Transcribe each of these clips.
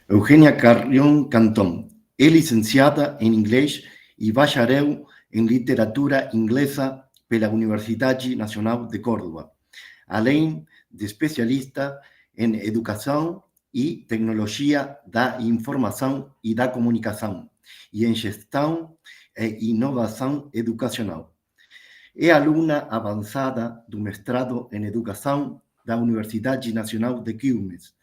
Eugenia Carrión Cantón é licenciada em Inglês e bacharel em Literatura Inglesa pela Universidade Nacional de Córdoba, além de especialista em Educação e Tecnologia da Informação e da Comunicação e em Gestão e Inovação Educacional. É aluna avançada do mestrado em Educação da Universidade Nacional de Quilmes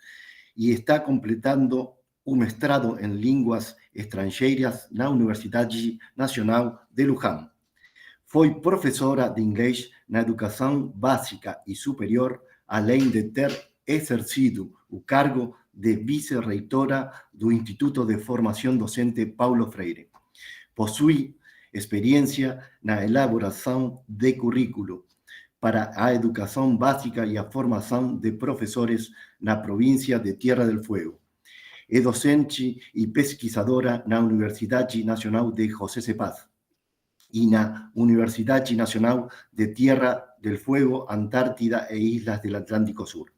e está completando o mestrado em Línguas Estrangeiras na Universidade Nacional de Luján. Foi professora de inglês na educação básica e superior, além de ter exercido o cargo de vice-reitora do Instituto de Formação Docente Paulo Freire. Possui experiência na elaboração de currículo para a educação básica e a formação de professores na província de Tierra del Fuego. É docente e pesquisadora na Universidade Nacional de José C. Paz e na Universidade Nacional de Tierra del Fuego, Antártida e Islas del Atlántico Sur.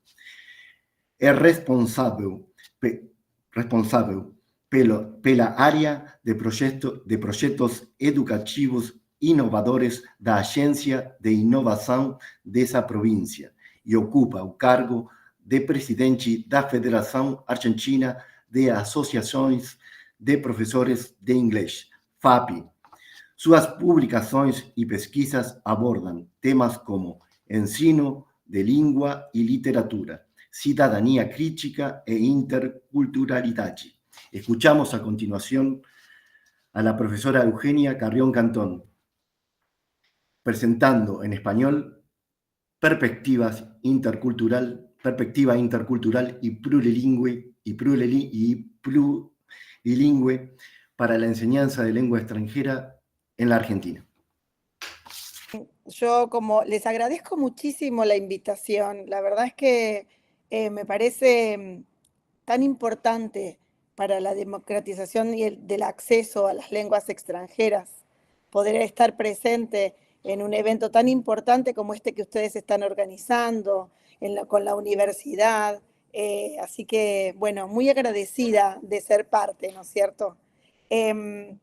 É responsável pela área de projetos educativos inovadores da Agência de Inovação dessa província e ocupa o cargo de presidente da Federação Argentina de Associações de Professores de Inglês, FAPI. Suas publicações e pesquisas abordam temas como ensino de língua e literatura, cidadania crítica e interculturalidade. Escuchamos a continuación a la profesora Eugenia Carrión Cantón, presentando en español perspectiva intercultural y plurilingüe para la enseñanza de lengua extranjera en la Argentina. Yo les agradezco muchísimo la invitación. La verdad es que me parece tan importante para la democratización y del acceso a las lenguas extranjeras poder estar presente en un evento tan importante como este que ustedes están organizando con la universidad. Así que, bueno, muy agradecida de ser parte, ¿no es cierto? En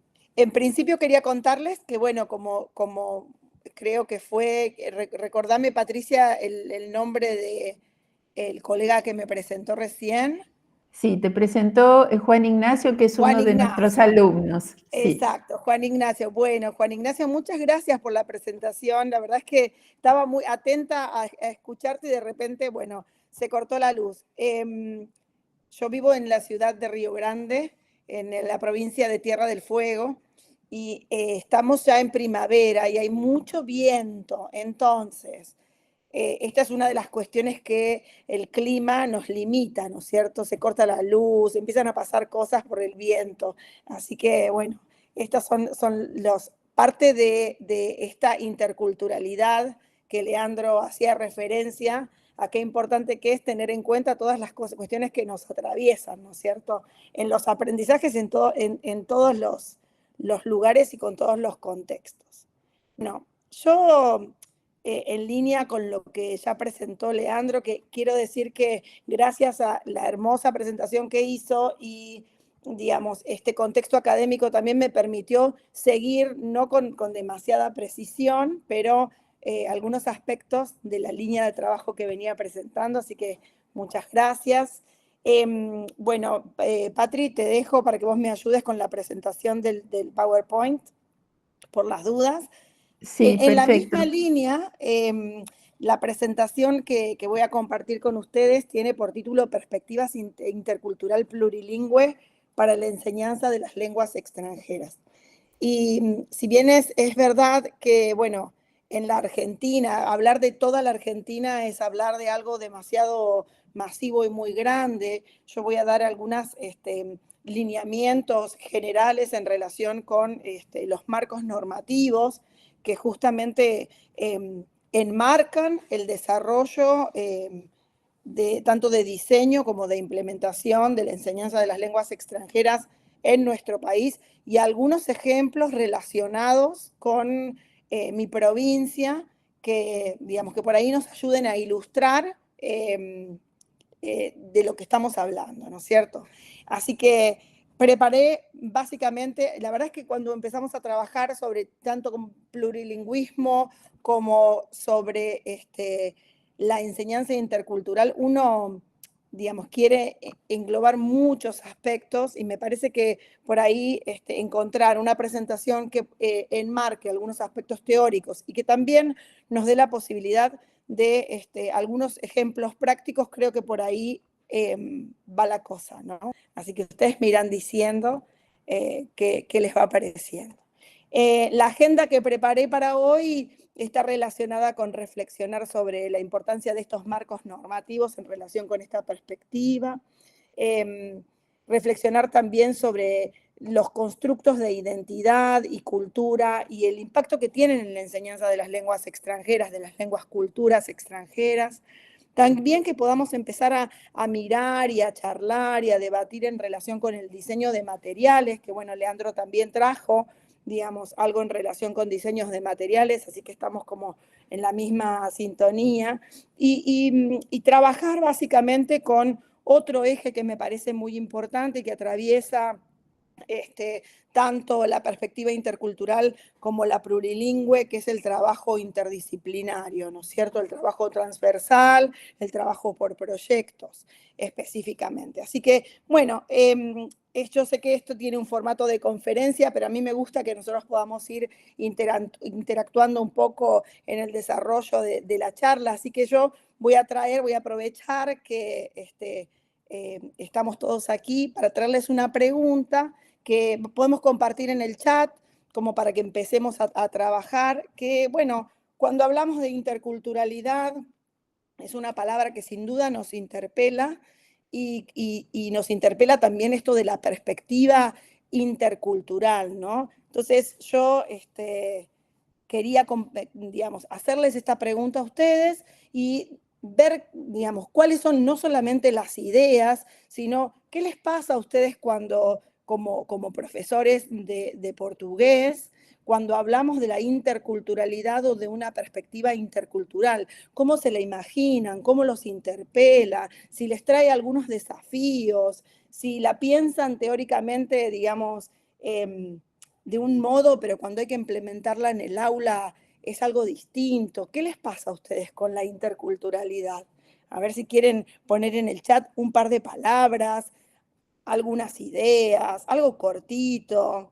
principio quería contarles que, bueno, como creo que fue, recordame, Patricia, el nombre del colega que me presentó recién. Sí, te presentó Juan Ignacio, que es uno de nuestros alumnos. Sí. Exacto, Juan Ignacio. Bueno, Juan Ignacio, muchas gracias por la presentación. La verdad es que estaba muy atenta a escucharte y de repente, bueno, se cortó la luz. Yo vivo en la ciudad de Río Grande, en la provincia de Tierra del Fuego, y estamos ya en primavera y hay mucho viento. Entonces, esta es una de las cuestiones que el clima nos limita, ¿no es cierto? Se corta la luz, empiezan a pasar cosas por el viento. Así que, bueno, estas son parte de esta interculturalidad que Leandro hacía referencia a qué importante que es tener en cuenta todas las cuestiones que nos atraviesan, ¿no es cierto? En los aprendizajes, en todos los lugares y con todos los contextos. No, yo... en línea con lo que ya presentó Leandro, que quiero decir que gracias a la hermosa presentación que hizo y, digamos, este contexto académico también me permitió seguir, no con demasiada precisión, pero algunos aspectos de la línea de trabajo que venía presentando, así que muchas gracias. Bueno, Patri, te dejo para que vos me ayudes con la presentación del PowerPoint, por las dudas. Sí, en la perfecto. misma línea, la presentación que voy a compartir con ustedes tiene por título Perspectivas Intercultural Plurilingüe para la enseñanza de las lenguas extranjeras. Y si bien es verdad que, bueno, en la Argentina, hablar de toda la Argentina es hablar de algo demasiado masivo y muy grande, yo voy a dar algunos lineamientos generales en relación con los marcos normativos que justamente enmarcan el desarrollo tanto de diseño como de implementación de la enseñanza de las lenguas extranjeras en nuestro país y algunos ejemplos relacionados con mi provincia que, digamos, que por ahí nos ayuden a ilustrar de lo que estamos hablando, ¿no es cierto? Así que preparé básicamente, la verdad es que cuando empezamos a trabajar sobre tanto con plurilingüismo como sobre la enseñanza intercultural, uno, digamos, quiere englobar muchos aspectos y me parece que por ahí encontrar una presentación que enmarque algunos aspectos teóricos y que también nos dé la posibilidad de algunos ejemplos prácticos, creo que por ahí va la cosa, ¿no? Así que ustedes me irán diciendo qué les va pareciendo. La agenda que preparé para hoy está relacionada con reflexionar sobre la importancia de estos marcos normativos en relación con esta perspectiva, reflexionar también sobre los constructos de identidad y cultura y el impacto que tienen en la enseñanza de las lenguas extranjeras, de las lenguas culturas extranjeras. También que podamos empezar a mirar y a charlar y a debatir en relación con el diseño de materiales, que bueno, Leandro también trajo, digamos, algo en relación con diseños de materiales, así que estamos como en la misma sintonía, y trabajar básicamente con otro eje que me parece muy importante, que atraviesa tanto la perspectiva intercultural como la plurilingüe, que es el trabajo interdisciplinario, ¿no es cierto? El trabajo transversal, el trabajo por proyectos específicamente. Así que, bueno, yo sé que esto tiene un formato de conferencia, pero a mí me gusta que nosotros podamos ir interactuando un poco en el desarrollo de la charla, así que yo voy a aprovechar que estamos todos aquí para traerles una pregunta que podemos compartir en el chat, como para que empecemos a trabajar, que bueno, cuando hablamos de interculturalidad, es una palabra que sin duda nos interpela y nos interpela también esto de la perspectiva intercultural, ¿no? Entonces yo quería, digamos, hacerles esta pregunta a ustedes y ver, digamos, cuáles son no solamente las ideas, sino qué les pasa a ustedes cuando, como profesores de portugués, cuando hablamos de la interculturalidad o de una perspectiva intercultural, cómo se la imaginan, cómo los interpela, si les trae algunos desafíos, si la piensan teóricamente, digamos, de un modo, pero cuando hay que implementarla en el aula es algo distinto. ¿Qué les pasa a ustedes con la interculturalidad? A ver si quieren poner en el chat un par de palabras, algunas ideas, algo cortito.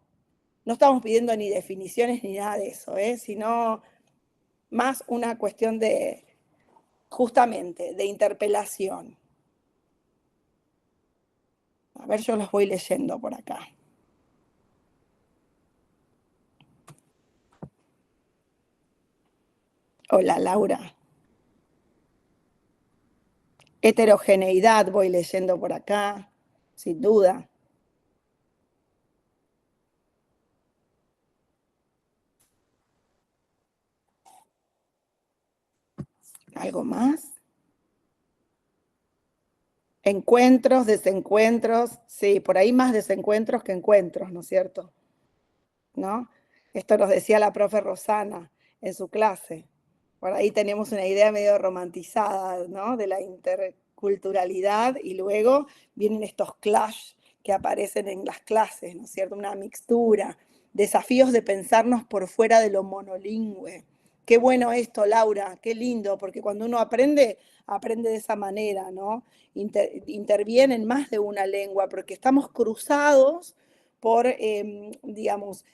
No estamos pidiendo ni definiciones ni nada de eso, sino más una cuestión de, justamente, de interpelación. A ver, yo los voy leyendo por acá. Hola, Laura. Heterogeneidad voy leyendo por acá, sin duda. ¿Algo más? Encuentros, desencuentros, sí, por ahí más desencuentros que encuentros, ¿no es cierto? ¿No? Esto nos decía la profe Rosana en su clase. Por ahí tenemos una idea medio romantizada, ¿no? De la interculturalidad y luego vienen estos clash que aparecen en las clases, ¿no es cierto? Una mixtura, desafíos de pensarnos por fuera de lo monolingüe. Qué bueno esto, Laura, qué lindo, porque cuando uno aprende, aprende de esa manera, ¿no? Intervienen más de una lengua, porque estamos cruzados por, digamos,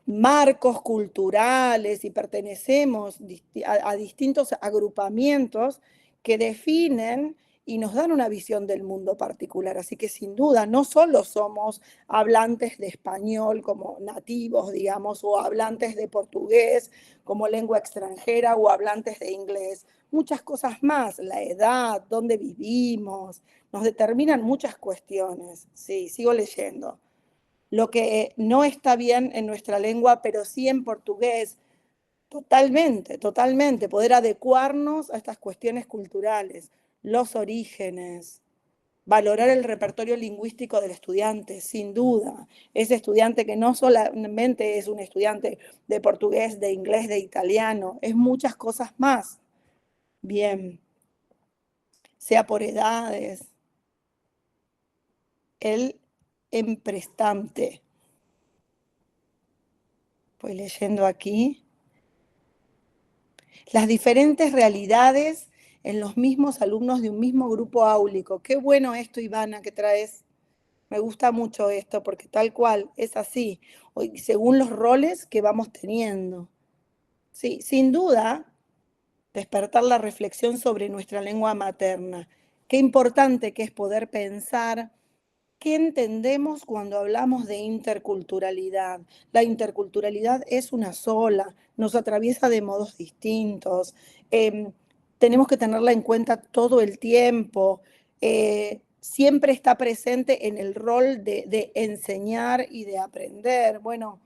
marcos culturales y pertenecemos a distintos agrupamientos que definen y nos dan una visión del mundo particular. Así que sin duda no solo somos hablantes de español como nativos, digamos, o hablantes de portugués como lengua extranjera o hablantes de inglés. Muchas cosas más, la edad, dónde vivimos, nos determinan muchas cuestiones. Sí, sigo leyendo. Lo que no está bien en nuestra lengua, pero sí en portugués. Totalmente, totalmente. Poder adecuarnos a estas cuestiones culturales, los orígenes, valorar el repertorio lingüístico del estudiante, sin duda. Ese estudiante que no solamente es un estudiante de portugués, de inglés, de italiano, es muchas cosas más. Bien. sea por edades. El emprestante. Voy leyendo aquí. Las diferentes realidades en los mismos alumnos de un mismo grupo áulico. Qué bueno esto, Ivana, que traes. Me gusta mucho esto, porque tal cual, es así, según los roles que vamos teniendo. Sí, sin duda, despertar la reflexión sobre nuestra lengua materna. Qué importante que es poder pensar qué entendemos cuando hablamos de interculturalidad. La interculturalidad es una sola, nos atraviesa de modos distintos. Tenemos que tenerla en cuenta todo el tiempo. Siempre está presente en el rol de enseñar y de aprender. Bueno,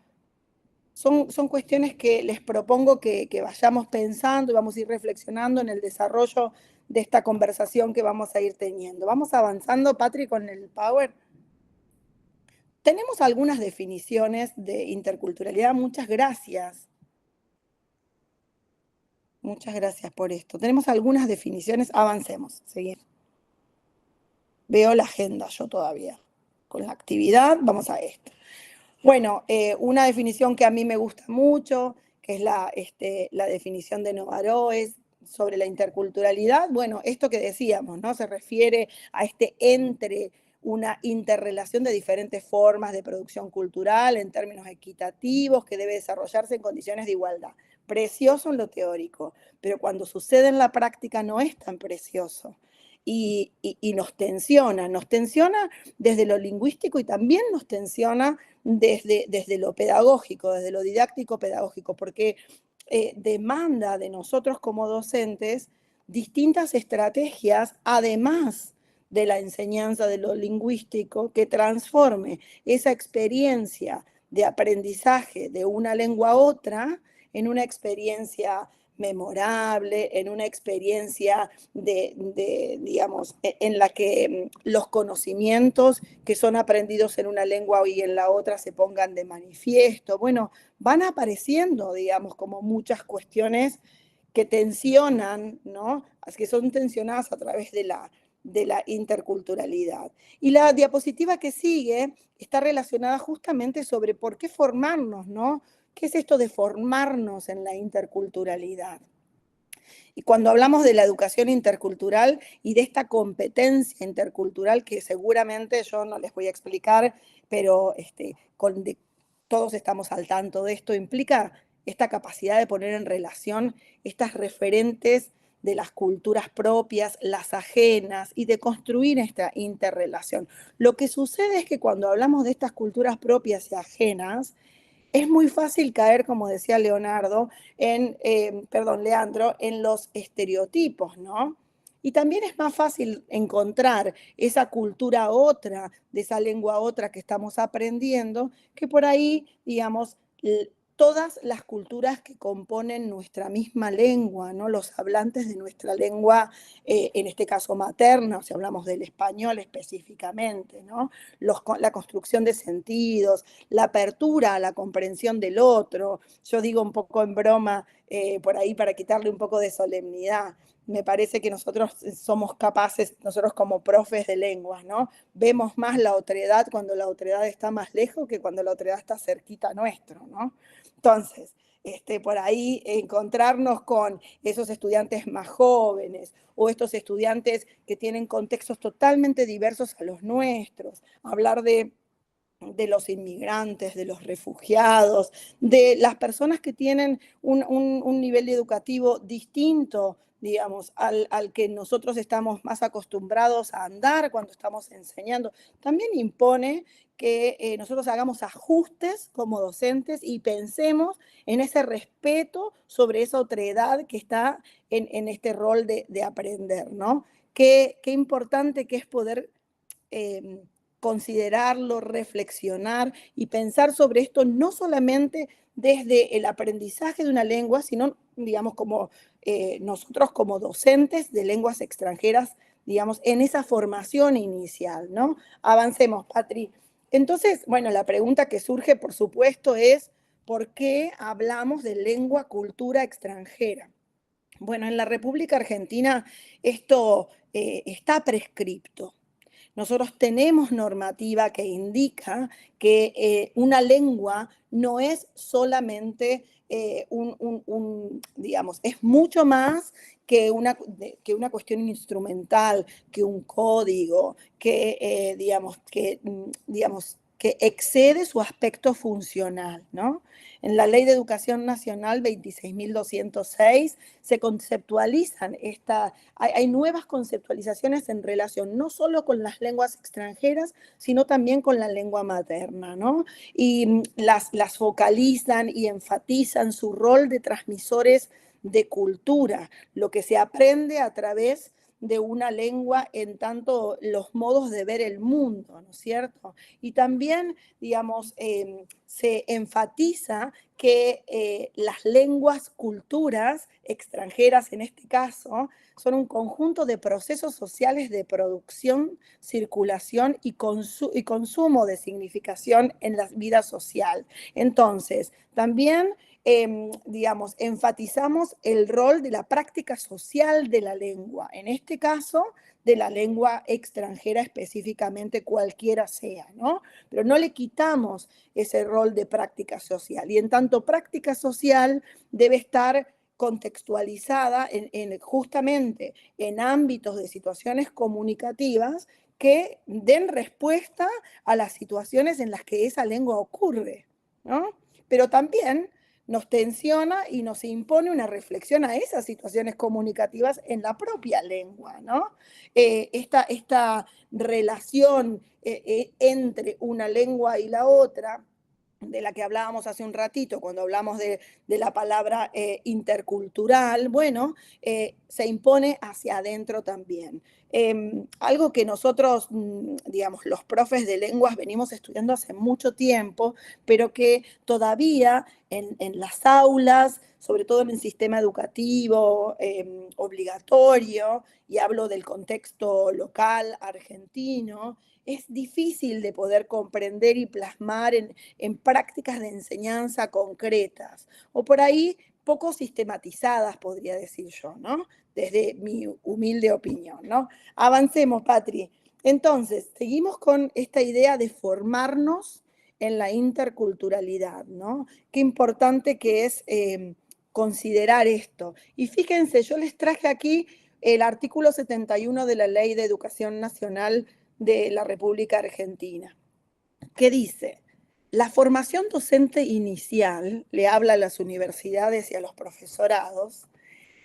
son cuestiones que les propongo que vayamos pensando y vamos a ir reflexionando en el desarrollo de esta conversación que vamos a ir teniendo. Vamos avanzando, Patri, con el Power. Tenemos algunas definiciones de interculturalidad. Muchas gracias. Muchas gracias por esto. Tenemos algunas definiciones. Avancemos. Seguir. Veo la agenda yo todavía. Con la actividad, vamos a esto. Bueno, una definición que a mí me gusta mucho, que es la definición de Novaroes sobre la interculturalidad. Bueno, esto que decíamos, ¿no? Se refiere a entre una interrelación de diferentes formas de producción cultural en términos equitativos que debe desarrollarse en condiciones de igualdad. Precioso en lo teórico, pero cuando sucede en la práctica no es tan precioso. Y nos tensiona desde lo lingüístico y también nos tensiona desde lo pedagógico, desde lo didáctico pedagógico, porque demanda de nosotros como docentes distintas estrategias, además de la enseñanza de lo lingüístico, que transforme esa experiencia de aprendizaje de una lengua a otra en una experiencia memorable, en una experiencia digamos, en la que los conocimientos que son aprendidos en una lengua y en la otra se pongan de manifiesto. Bueno, van apareciendo, digamos, como muchas cuestiones que tensionan, ¿no? Que son tensionadas a través de la interculturalidad. Y la diapositiva que sigue está relacionada justamente sobre por qué formarnos, ¿no? ¿Qué es esto de formarnos en la interculturalidad? Y cuando hablamos de la educación intercultural y de esta competencia intercultural que seguramente yo no les voy a explicar, pero todos estamos al tanto de esto, implica esta capacidad de poner en relación estas referentes de las culturas propias, las ajenas, y de construir esta interrelación. Lo que sucede es que cuando hablamos de estas culturas propias y ajenas, es muy fácil caer, como decía Leandro, en los estereotipos, ¿no? Y también es más fácil encontrar esa cultura otra, de esa lengua otra que estamos aprendiendo, que por ahí, digamos, todas las culturas que componen nuestra misma lengua, ¿no? Los hablantes de nuestra lengua, en este caso materna, o si hablamos del español específicamente, ¿no? La construcción de sentidos, la apertura a la comprensión del otro. Yo digo un poco en broma, por ahí para quitarle un poco de solemnidad, me parece que nosotros somos capaces, nosotros como profes de lenguas, ¿no? Vemos más la otredad cuando la otredad está más lejos que cuando la otredad está cerquita nuestro, ¿no? Entonces, por ahí encontrarnos con esos estudiantes más jóvenes o estos estudiantes que tienen contextos totalmente diversos a los nuestros, hablar de los inmigrantes, de los refugiados, de las personas que tienen un nivel educativo distinto, digamos, al que nosotros estamos más acostumbrados a andar cuando estamos enseñando. También impone que nosotros hagamos ajustes como docentes y pensemos en ese respeto sobre esa otredad que está en este rol de aprender, ¿no? Qué importante que es poder considerarlo, reflexionar y pensar sobre esto no solamente desde el aprendizaje de una lengua, sino, digamos, como nosotros como docentes de lenguas extranjeras, digamos, en esa formación inicial, ¿no? Avancemos, Patri. Entonces, bueno, la pregunta que surge, por supuesto, es ¿por qué hablamos de lengua, cultura extranjera? Bueno, en la República Argentina esto está prescripto. Nosotros tenemos normativa que indica que una lengua no es solamente digamos, es mucho más que una cuestión instrumental, que un código, que excede su aspecto funcional, ¿no? En la Ley de Educación Nacional 26.206 se conceptualizan hay nuevas conceptualizaciones en relación no solo con las lenguas extranjeras, sino también con la lengua materna, ¿no? Y las focalizan y enfatizan su rol de transmisores de cultura, lo que se aprende a través de una lengua en tanto los modos de ver el mundo, ¿no es cierto? Y también, digamos, se enfatiza que las lenguas, culturas extranjeras en este caso, son un conjunto de procesos sociales de producción, circulación y consumo de significación en la vida social. Entonces, también digamos, enfatizamos el rol de la práctica social de la lengua, en este caso, de la lengua extranjera específicamente cualquiera sea, ¿no? Pero no le quitamos ese rol de práctica social. Y en tanto práctica social debe estar contextualizada justamente en ámbitos de situaciones comunicativas que den respuesta a las situaciones en las que esa lengua ocurre, ¿no? Pero también nos tensiona y nos impone una reflexión a esas situaciones comunicativas en la propia lengua, ¿no? Esta relación entre una lengua y la otra, de la que hablábamos hace un ratito, cuando hablamos de la palabra intercultural, bueno, se impone hacia adentro también. Algo que nosotros, digamos, los profes de lenguas venimos estudiando hace mucho tiempo, pero que todavía en las aulas, sobre todo en el sistema educativo obligatorio, y hablo del contexto local argentino, es difícil de poder comprender y plasmar en prácticas de enseñanza concretas, o por ahí poco sistematizadas, podría decir yo, ¿no? Desde mi humilde opinión, ¿no? Avancemos, Patri. Entonces, seguimos con esta idea de formarnos en la interculturalidad, ¿no? Qué importante que es considerar esto. Y fíjense, yo les traje aquí el artículo 71 de la Ley de Educación Nacional de la República Argentina, que dice: la formación docente inicial, le habla a las universidades y a los profesorados,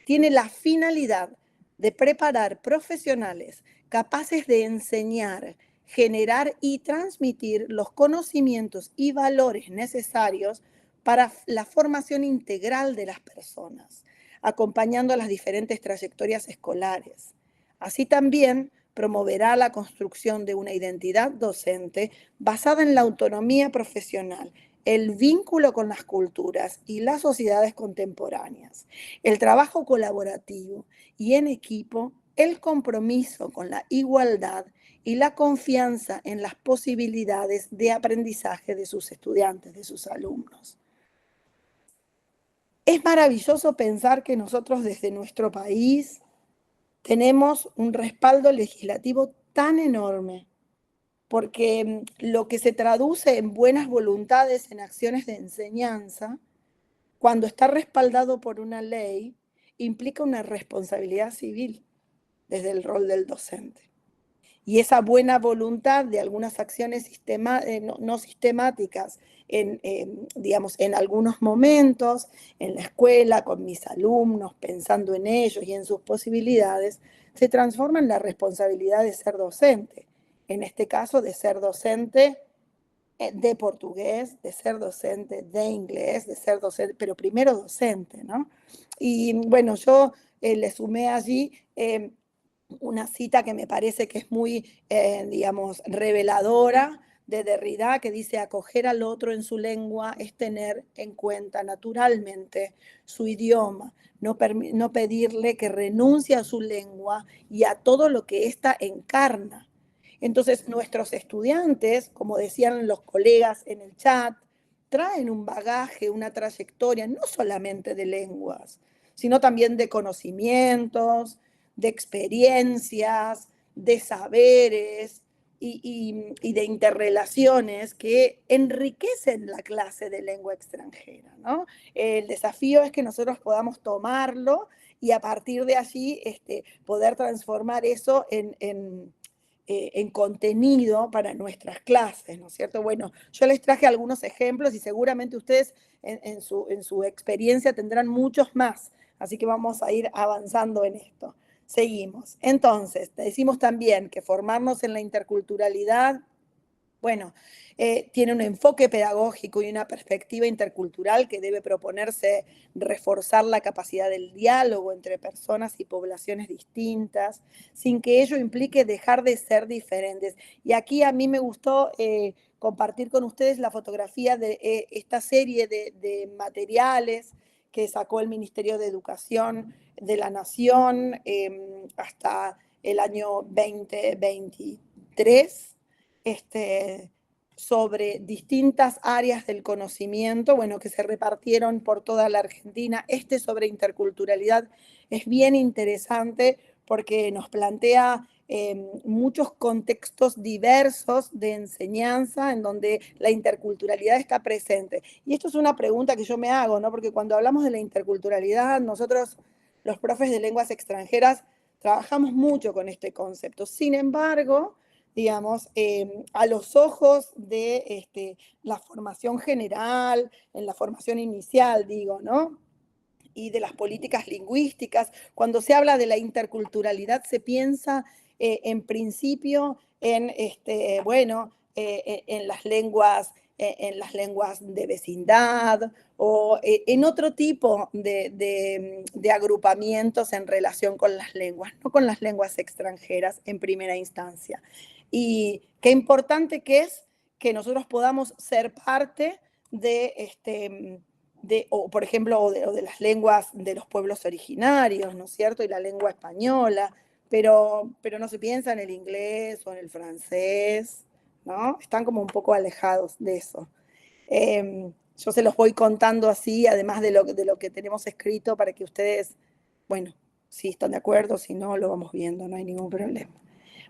tiene la finalidad de preparar profesionales capaces de enseñar, generar y transmitir los conocimientos y valores necesarios para la formación integral de las personas, acompañando a las diferentes trayectorias escolares. Así también promoverá la construcción de una identidad docente basada en la autonomía profesional, el vínculo con las culturas y las sociedades contemporáneas, el trabajo colaborativo y en equipo, el compromiso con la igualdad y la confianza en las posibilidades de aprendizaje de sus estudiantes, de sus alumnos. Es maravilloso pensar que nosotros desde nuestro país tenemos un respaldo legislativo tan enorme, porque lo que se traduce en buenas voluntades, en acciones de enseñanza, cuando está respaldado por una ley, implica una responsabilidad civil desde el rol del docente. Y esa buena voluntad de algunas acciones no sistemáticas, digamos, en algunos momentos, en la escuela, con mis alumnos, pensando en ellos y en sus posibilidades, se transforma en la responsabilidad de ser docente. En este caso, de ser docente de portugués, de ser docente de inglés, de ser docente, pero primero docente, ¿no? Y bueno, yo le sumé allí una cita que me parece que es muy, digamos, reveladora de Derrida, que dice: acoger al otro en su lengua es tener en cuenta naturalmente su idioma, no pedirle que renuncie a su lengua y a todo lo que ésta encarna. Entonces, nuestros estudiantes, como decían los colegas en el chat, traen un bagaje, una trayectoria, no solamente de lenguas, sino también de conocimientos, de experiencias, de saberes y de interrelaciones que enriquecen la clase de lengua extranjera, ¿no? El desafío es que nosotros podamos tomarlo y a partir de allí poder transformar eso en contenido para nuestras clases, ¿no es cierto? Bueno, yo les traje algunos ejemplos y seguramente ustedes en su experiencia tendrán muchos más, así que vamos a ir avanzando en esto. Seguimos. Entonces, decimos también que formarnos en la interculturalidad, bueno, tiene un enfoque pedagógico y una perspectiva intercultural que debe proponerse reforzar la capacidad del diálogo entre personas y poblaciones distintas, sin que ello implique dejar de ser diferentes. Y aquí a mí me gustó compartir con ustedes la fotografía de esta serie de materiales que sacó el Ministerio de Educación de la Nación hasta el año 2023. Sobre distintas áreas del conocimiento, bueno, que se repartieron por toda la Argentina. Sobre interculturalidad es bien interesante porque nos plantea muchos contextos diversos de enseñanza en donde la interculturalidad está presente. Y esto es una pregunta que yo me hago, ¿no? Porque cuando hablamos de la interculturalidad, nosotros, los profes de lenguas extranjeras, trabajamos mucho con este concepto. Sin embargo, digamos, a los ojos de la formación general, en la formación inicial, digo, ¿no? Y de las políticas lingüísticas, cuando se habla de la interculturalidad, se piensa en principio en, en las lenguas de vecindad o en otro tipo de agrupamientos en relación con las lenguas, no con las lenguas extranjeras en primera instancia. Y qué importante que es que nosotros podamos ser parte por ejemplo, o de las lenguas de los pueblos originarios, ¿no es cierto? Y la lengua española, pero no se piensa en el inglés o en el francés, ¿no? Están como un poco alejados de eso. Yo se los voy contando así, además de lo que tenemos escrito, para que ustedes, bueno, si están de acuerdo, si no, lo vamos viendo, no hay ningún problema.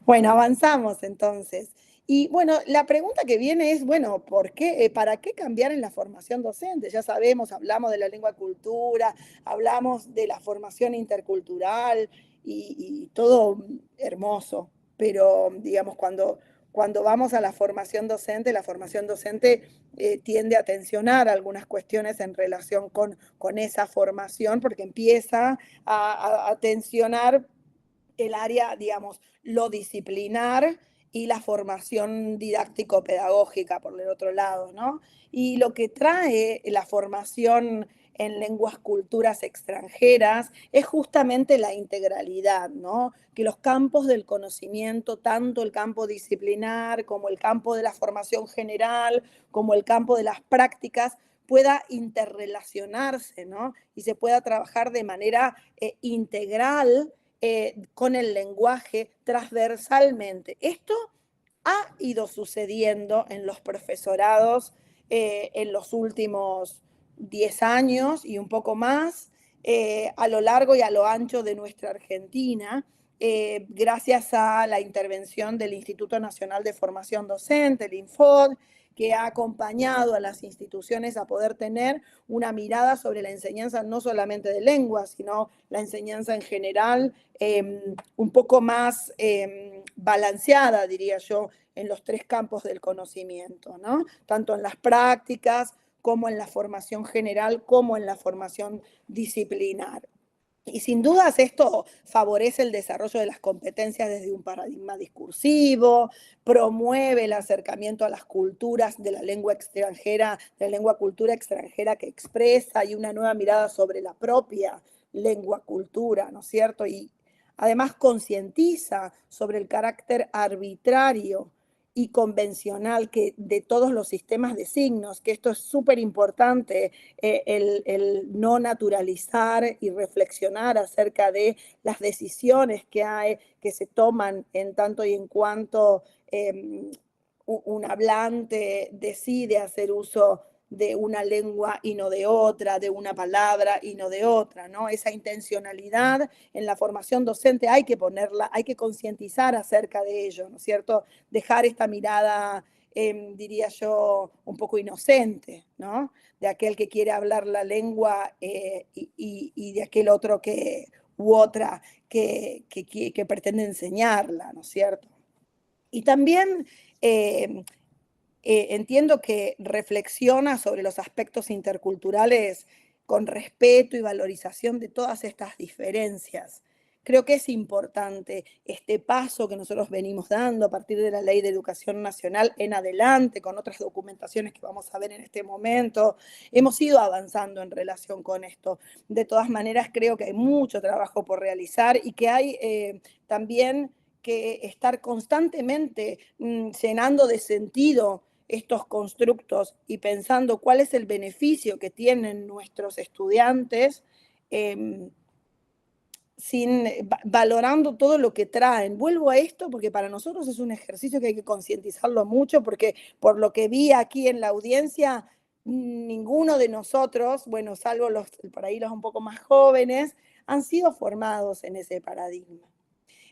Bueno, avanzamos entonces. Y bueno, la pregunta que viene es, bueno, ¿por qué, para qué cambiar en la formación docente? Ya sabemos, hablamos de la lengua cultura, hablamos de la formación intercultural y todo hermoso, pero digamos, cuando vamos a la formación docente tiende a tensionar algunas cuestiones en relación con esa formación, porque empieza a tensionar el área, digamos, lo disciplinar y la formación didáctico-pedagógica, por el otro lado, ¿no? Y lo que trae la formación en lenguas, culturas extranjeras es justamente la integralidad, ¿no? Que los campos del conocimiento, tanto el campo disciplinar como el campo de la formación general, como el campo de las prácticas, pueda interrelacionarse, ¿no? Y se pueda trabajar de manera integral con el lenguaje transversalmente. Esto ha ido sucediendo en los profesorados en los últimos 10 años y un poco más, a lo largo y a lo ancho de nuestra Argentina, gracias a la intervención del Instituto Nacional de Formación Docente, el INFOD, que ha acompañado a las instituciones a poder tener una mirada sobre la enseñanza no solamente de lenguas, sino la enseñanza en general, un poco más balanceada, diría yo, en los tres campos del conocimiento, ¿no? Tanto en las prácticas como en la formación general, como en la formación disciplinar. Y sin dudas esto favorece el desarrollo de las competencias desde un paradigma discursivo, promueve el acercamiento a las culturas de la lengua extranjera, de la lengua cultura extranjera que expresa y una nueva mirada sobre la propia lengua cultura, ¿no es cierto? Y además concientiza sobre el carácter arbitrario y convencional de todos los sistemas de signos, que esto es súper importante, el no naturalizar y reflexionar acerca de las decisiones que se toman en tanto y en cuanto un hablante decide hacer uso de una lengua y no de otra, de una palabra y no de otra, ¿no? Esa intencionalidad en la formación docente hay que ponerla, hay que concientizar acerca de ello, ¿no es cierto? Dejar esta mirada, diría yo, un poco inocente, ¿no? De aquel que quiere hablar la lengua y de aquel otro u otra que pretende enseñarla, ¿no es cierto? Y también entiendo que reflexiona sobre los aspectos interculturales con respeto y valorización de todas estas diferencias. Creo que es importante este paso que nosotros venimos dando a partir de la Ley de Educación Nacional en adelante, con otras documentaciones que vamos a ver en este momento. Hemos ido avanzando en relación con esto. De todas maneras, creo que hay mucho trabajo por realizar y que hay también que estar constantemente llenando de sentido estos constructos y pensando cuál es el beneficio que tienen nuestros estudiantes, valorando todo lo que traen. Vuelvo a esto porque para nosotros es un ejercicio que hay que concientizarlo mucho, porque por lo que vi aquí en la audiencia, ninguno de nosotros, bueno, salvo por ahí los un poco más jóvenes, han sido formados en ese paradigma.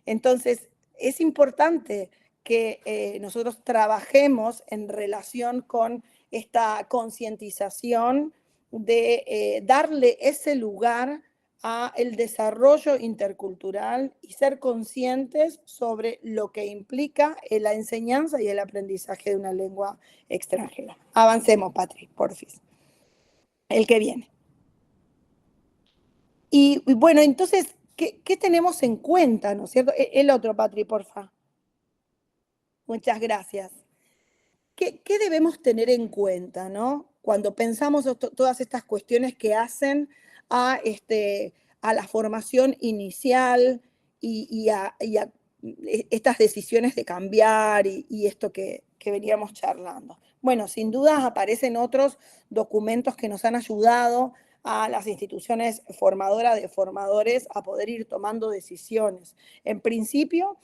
Entonces, es importante que nosotros trabajemos en relación con esta concientización de darle ese lugar al desarrollo intercultural y ser conscientes sobre lo que implica la enseñanza y el aprendizaje de una lengua extranjera. Avancemos, Patri, porfis. El que viene. Y bueno, entonces, ¿qué tenemos en cuenta, no es cierto? El otro, Patri, porfa. Muchas gracias. ¿Qué debemos tener en cuenta, ¿no? Cuando pensamos todas estas cuestiones que hacen a la formación inicial y a estas decisiones de cambiar y esto que veníamos charlando. Bueno, sin duda aparecen otros documentos que nos han ayudado a las instituciones formadoras de formadores a poder ir tomando decisiones. En principio,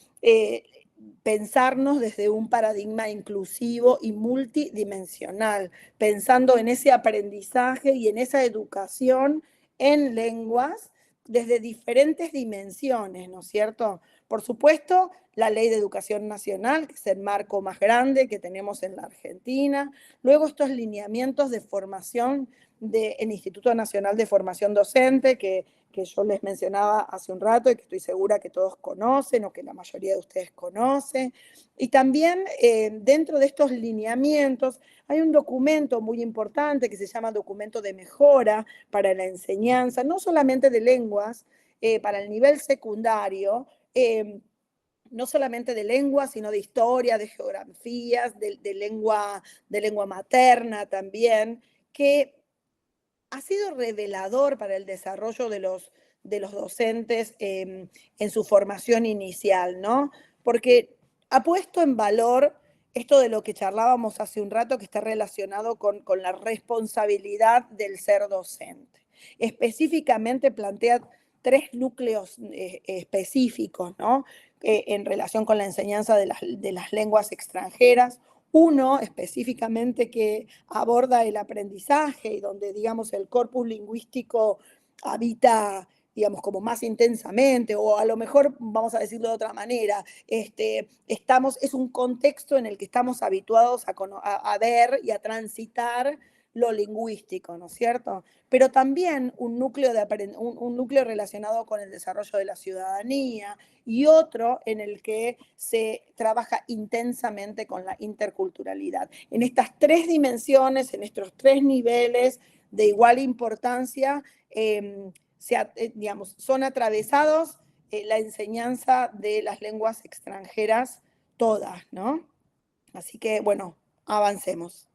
pensarnos desde un paradigma inclusivo y multidimensional, pensando en ese aprendizaje y en esa educación en lenguas desde diferentes dimensiones, ¿no es cierto? Por supuesto, la Ley de Educación Nacional, que es el marco más grande que tenemos en la Argentina, luego estos lineamientos de formación del Instituto Nacional de Formación Docente, que yo les mencionaba hace un rato y que estoy segura que todos conocen o que la mayoría de ustedes conocen. Y también dentro de estos lineamientos hay un documento muy importante que se llama Documento de Mejora para la Enseñanza, no solamente de lenguas, para el nivel secundario, no solamente de lengua, sino de historia, de geografías, de lengua materna también, que ha sido revelador para el desarrollo de los docentes en su formación inicial, ¿no? Porque ha puesto en valor esto de lo que charlábamos hace un rato, que está relacionado con la responsabilidad del ser docente. Específicamente plantea 3 núcleos específicos, ¿no? En relación con la enseñanza de las lenguas extranjeras. Uno específicamente que aborda el aprendizaje y donde, digamos, el corpus lingüístico habita, digamos, como más intensamente, o a lo mejor, vamos a decirlo de otra manera, es un contexto en el que estamos habituados a ver y a transitar lo lingüístico, ¿no es cierto? Pero también un núcleo relacionado con el desarrollo de la ciudadanía y otro en el que se trabaja intensamente con la interculturalidad. En estas 3 dimensiones, en estos 3 niveles de igual importancia, digamos, son atravesados la enseñanza de las lenguas extranjeras todas, ¿no? Así que, bueno, avancemos.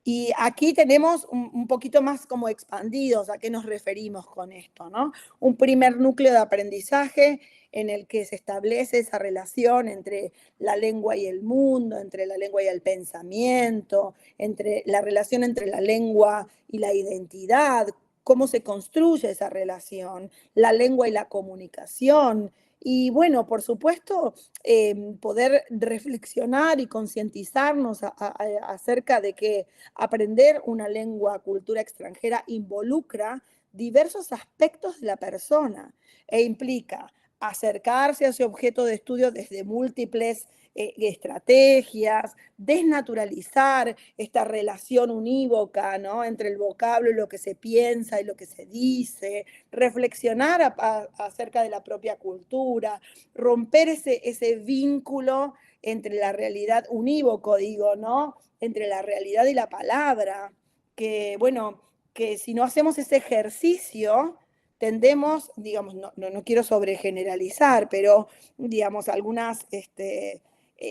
Y aquí tenemos un poquito más como expandidos a qué nos referimos con esto, ¿no? Un primer núcleo de aprendizaje en el que se establece esa relación entre la lengua y el mundo, entre la lengua y el pensamiento, entre la relación entre la lengua y la identidad, cómo se construye esa relación, la lengua y la comunicación, Y bueno, por supuesto, poder reflexionar y concientizarnos acerca de que aprender una lengua, cultura extranjera involucra diversos aspectos de la persona e implica acercarse a ese objeto de estudio desde múltiples estrategias, desnaturalizar esta relación unívoca, ¿no?, entre el vocablo y lo que se piensa y lo que se dice, reflexionar acerca de la propia cultura, romper ese vínculo entre la realidad unívoco, digo, ¿no?, entre la realidad y la palabra, que bueno, que si no hacemos ese ejercicio, tendemos, digamos, no quiero sobregeneralizar, pero digamos, algunas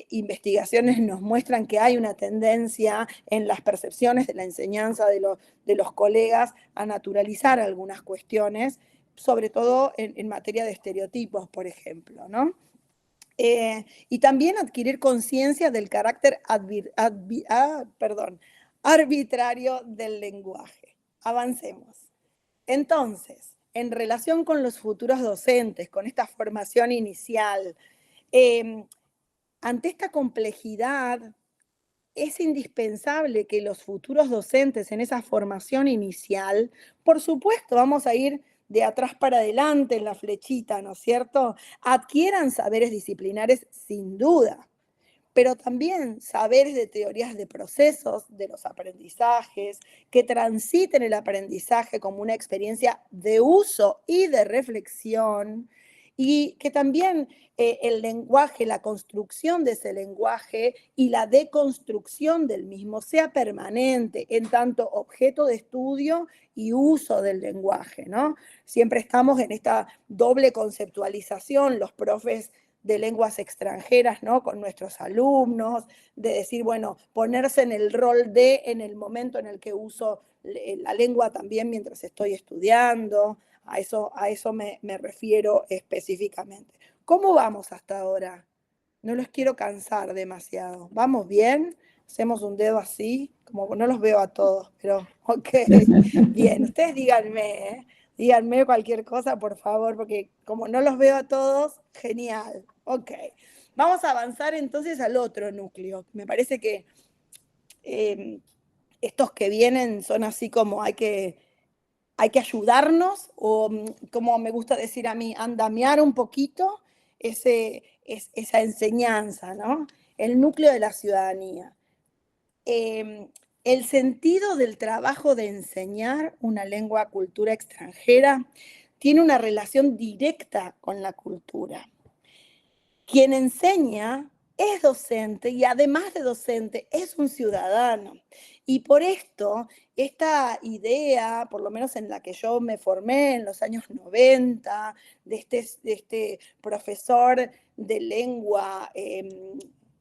investigaciones nos muestran que hay una tendencia en las percepciones de la enseñanza de los colegas a naturalizar algunas cuestiones, sobre todo en materia de estereotipos, por ejemplo, ¿no? Y también adquirir conciencia del carácter arbitrario del lenguaje. Avancemos. Entonces, en relación con los futuros docentes, con esta formación inicial, ante esta complejidad, es indispensable que los futuros docentes en esa formación inicial, por supuesto, vamos a ir de atrás para adelante en la flechita, ¿no es cierto?, adquieran saberes disciplinares sin duda, pero también saberes de teorías de procesos, de los aprendizajes, que transiten el aprendizaje como una experiencia de uso y de reflexión, y que también el lenguaje, la construcción de ese lenguaje y la deconstrucción del mismo sea permanente en tanto objeto de estudio y uso del lenguaje, ¿no? Siempre estamos en esta doble conceptualización, los profes de lenguas extranjeras, ¿no?, con nuestros alumnos, de decir, bueno, ponerse en el rol de, en el momento en el que uso la lengua también mientras estoy estudiando, a eso me refiero específicamente. ¿Cómo vamos hasta ahora? No los quiero cansar demasiado. ¿Vamos bien? Hacemos un dedo así, como no los veo a todos, pero ok, bien, ustedes díganme, ¿eh? Díganme cualquier cosa, por favor, porque como no los veo a todos, genial. Ok. Vamos a avanzar entonces al otro núcleo. Me parece que estos que vienen son así como hay que ayudarnos, o como me gusta decir a mí, andamiar un poquito esa enseñanza, ¿no? El núcleo de la ciudadanía. El sentido del trabajo de enseñar una lengua, cultura extranjera tiene una relación directa con la cultura. Quien enseña es docente y además de docente es un ciudadano. Y por esto, esta idea, por lo menos en la que yo me formé en los años 90, de este profesor de lengua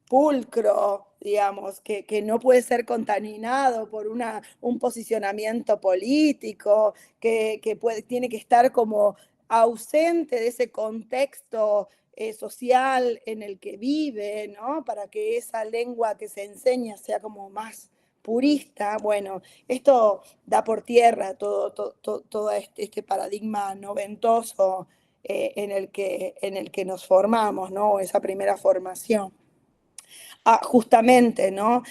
pulcro, digamos, que no puede ser contaminado por un posicionamiento político, que tiene que estar como ausente de ese contexto social en el que vive, ¿no?, para que esa lengua que se enseña sea como más purista. Bueno, esto da por tierra todo este paradigma noventoso en el que nos formamos, ¿no?, esa primera formación. Justamente, ¿no?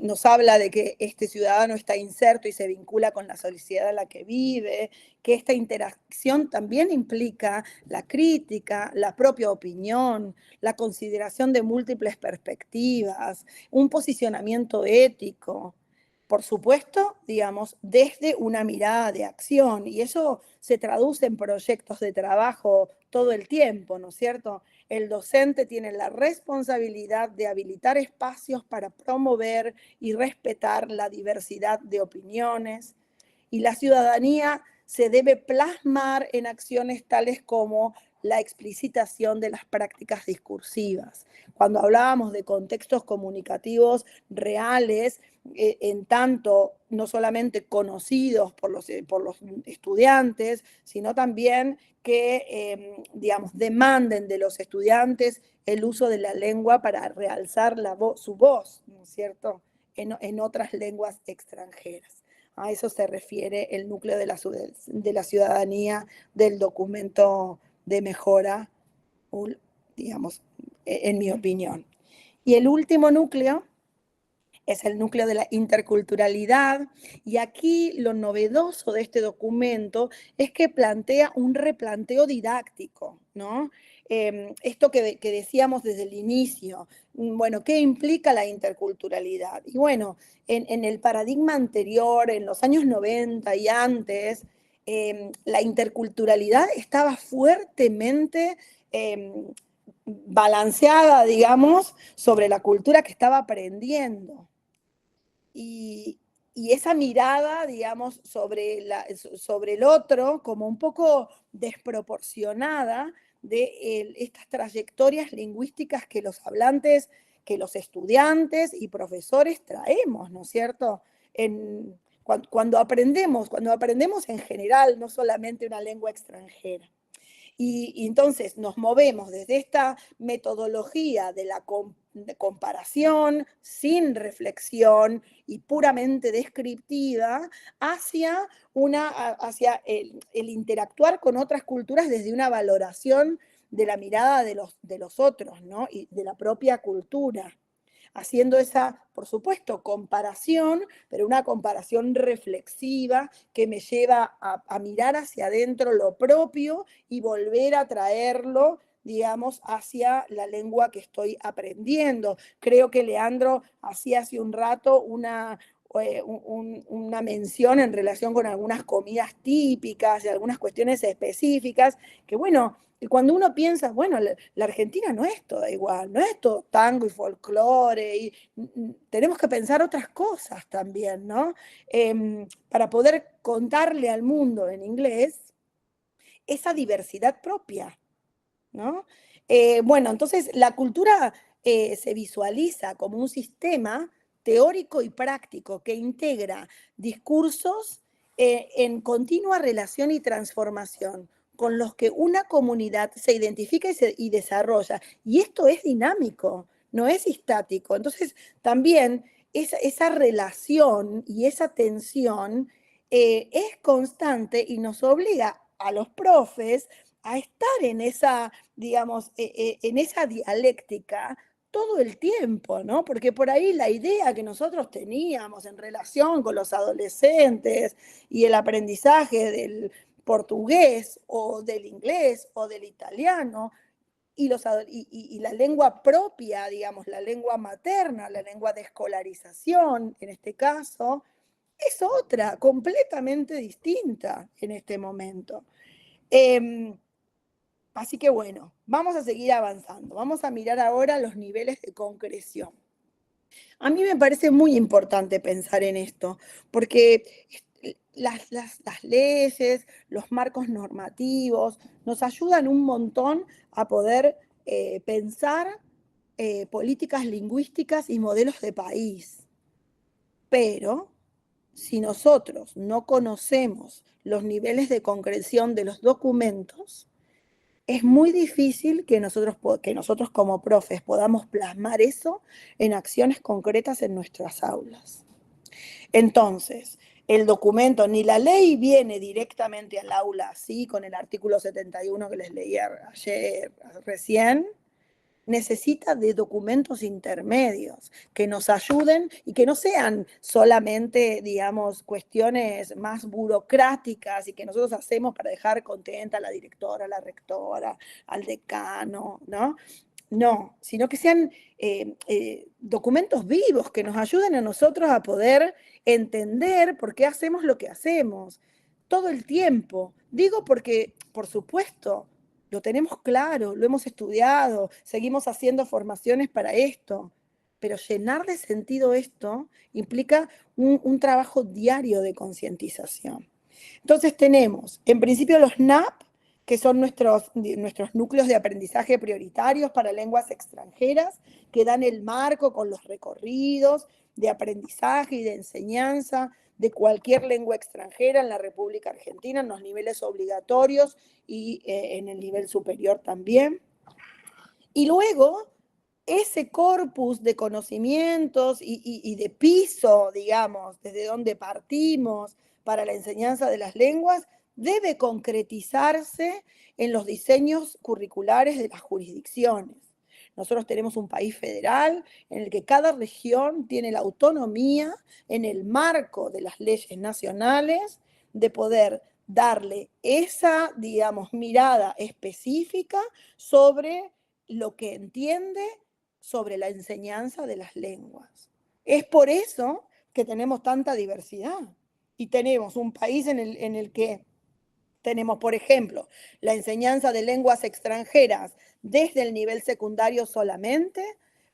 Nos habla de que este ciudadano está inserto y se vincula con la sociedad en la que vive, que esta interacción también implica la crítica, la propia opinión, la consideración de múltiples perspectivas, un posicionamiento ético. Por supuesto, digamos, desde una mirada de acción, y eso se traduce en proyectos de trabajo todo el tiempo, ¿no es cierto? El docente tiene la responsabilidad de habilitar espacios para promover y respetar la diversidad de opiniones, y la ciudadanía se debe plasmar en acciones tales como la explicitación de las prácticas discursivas. Cuando hablábamos de contextos comunicativos reales, en tanto no solamente conocidos por los estudiantes, sino también que, digamos, demanden de los estudiantes el uso de la lengua para realzar su voz, ¿no es cierto?, en otras lenguas extranjeras. A eso se refiere el núcleo de la ciudadanía del documento de mejora digamos, en mi opinión. Y el último núcleo es el núcleo de la interculturalidad, y aquí lo novedoso de este documento es que plantea un replanteo didáctico, ¿no? Esto que decíamos desde el inicio, bueno, ¿qué implica la interculturalidad? Y bueno, en el paradigma anterior, en los años 90 y antes, la interculturalidad estaba fuertemente balanceada, digamos, sobre la cultura que estaba aprendiendo. Y esa mirada, digamos, sobre el otro, como un poco desproporcionada de estas trayectorias lingüísticas que los hablantes, que los estudiantes y profesores traemos, ¿no es cierto? Cuando aprendemos en general, no solamente una lengua extranjera. Y entonces nos movemos desde esta metodología de la comparación sin reflexión y puramente descriptiva hacia el interactuar con otras culturas desde una valoración de la mirada de los otros, ¿no? Y de la propia cultura, haciendo esa, por supuesto, comparación, pero una comparación reflexiva que me lleva a mirar hacia adentro lo propio y volver a traerlo, digamos, hacia la lengua que estoy aprendiendo. Creo que Leandro hacía hace un rato una mención en relación con algunas comidas típicas y algunas cuestiones específicas, que bueno, y cuando uno piensa, bueno, la Argentina no es toda igual, no es todo tango y folclore, y tenemos que pensar otras cosas también, ¿no? Para poder contarle al mundo en inglés esa diversidad propia, ¿no? Bueno, entonces la cultura se visualiza como un sistema teórico y práctico que integra discursos en continua relación y transformación, con los que una comunidad se identifica y desarrolla. Y esto es dinámico, no es estático. Entonces, también esa relación y esa tensión es constante y nos obliga a los profes a estar en esa, digamos, en esa dialéctica todo el tiempo, ¿no? Porque por ahí la idea que nosotros teníamos en relación con los adolescentes y el aprendizaje del portugués o del inglés o del italiano y la lengua propia, digamos, la lengua materna, la lengua de escolarización, en este caso, es otra, completamente distinta en este momento. Así que bueno, vamos a seguir avanzando. Vamos a mirar ahora los niveles de concreción. A mí me parece muy importante pensar en esto, porque las leyes, los marcos normativos, nos ayudan un montón a poder pensar políticas lingüísticas y modelos de país. Pero si nosotros no conocemos los niveles de concreción de los documentos, es muy difícil que nosotros como profes podamos plasmar eso en acciones concretas en nuestras aulas. Entonces, el documento, ni la ley viene directamente al aula así, con el artículo 71 que les leí ayer recién, necesita de documentos intermedios que nos ayuden y que no sean solamente, digamos, cuestiones más burocráticas y que nosotros hacemos para dejar contenta a la directora, a la rectora, al decano, ¿no? No, sino que sean documentos vivos que nos ayuden a nosotros a poder entender por qué hacemos lo que hacemos todo el tiempo. Digo porque, por supuesto, lo tenemos claro, lo hemos estudiado, seguimos haciendo formaciones para esto, pero llenar de sentido esto implica un trabajo diario de concientización. Entonces tenemos, en principio, los NAP, que son nuestros núcleos de aprendizaje prioritarios para lenguas extranjeras, que dan el marco con los recorridos de aprendizaje y de enseñanza de cualquier lengua extranjera en la República Argentina, en los niveles obligatorios y en el nivel superior también. Y luego, ese corpus de conocimientos y de piso, digamos, desde donde partimos para la enseñanza de las lenguas, debe concretizarse en los diseños curriculares de las jurisdicciones. Nosotros tenemos un país federal en el que cada región tiene la autonomía en el marco de las leyes nacionales de poder darle esa, digamos, mirada específica sobre lo que entiende sobre la enseñanza de las lenguas. Es por eso que tenemos tanta diversidad y tenemos un país en el que tenemos, por ejemplo, la enseñanza de lenguas extranjeras desde el nivel secundario solamente.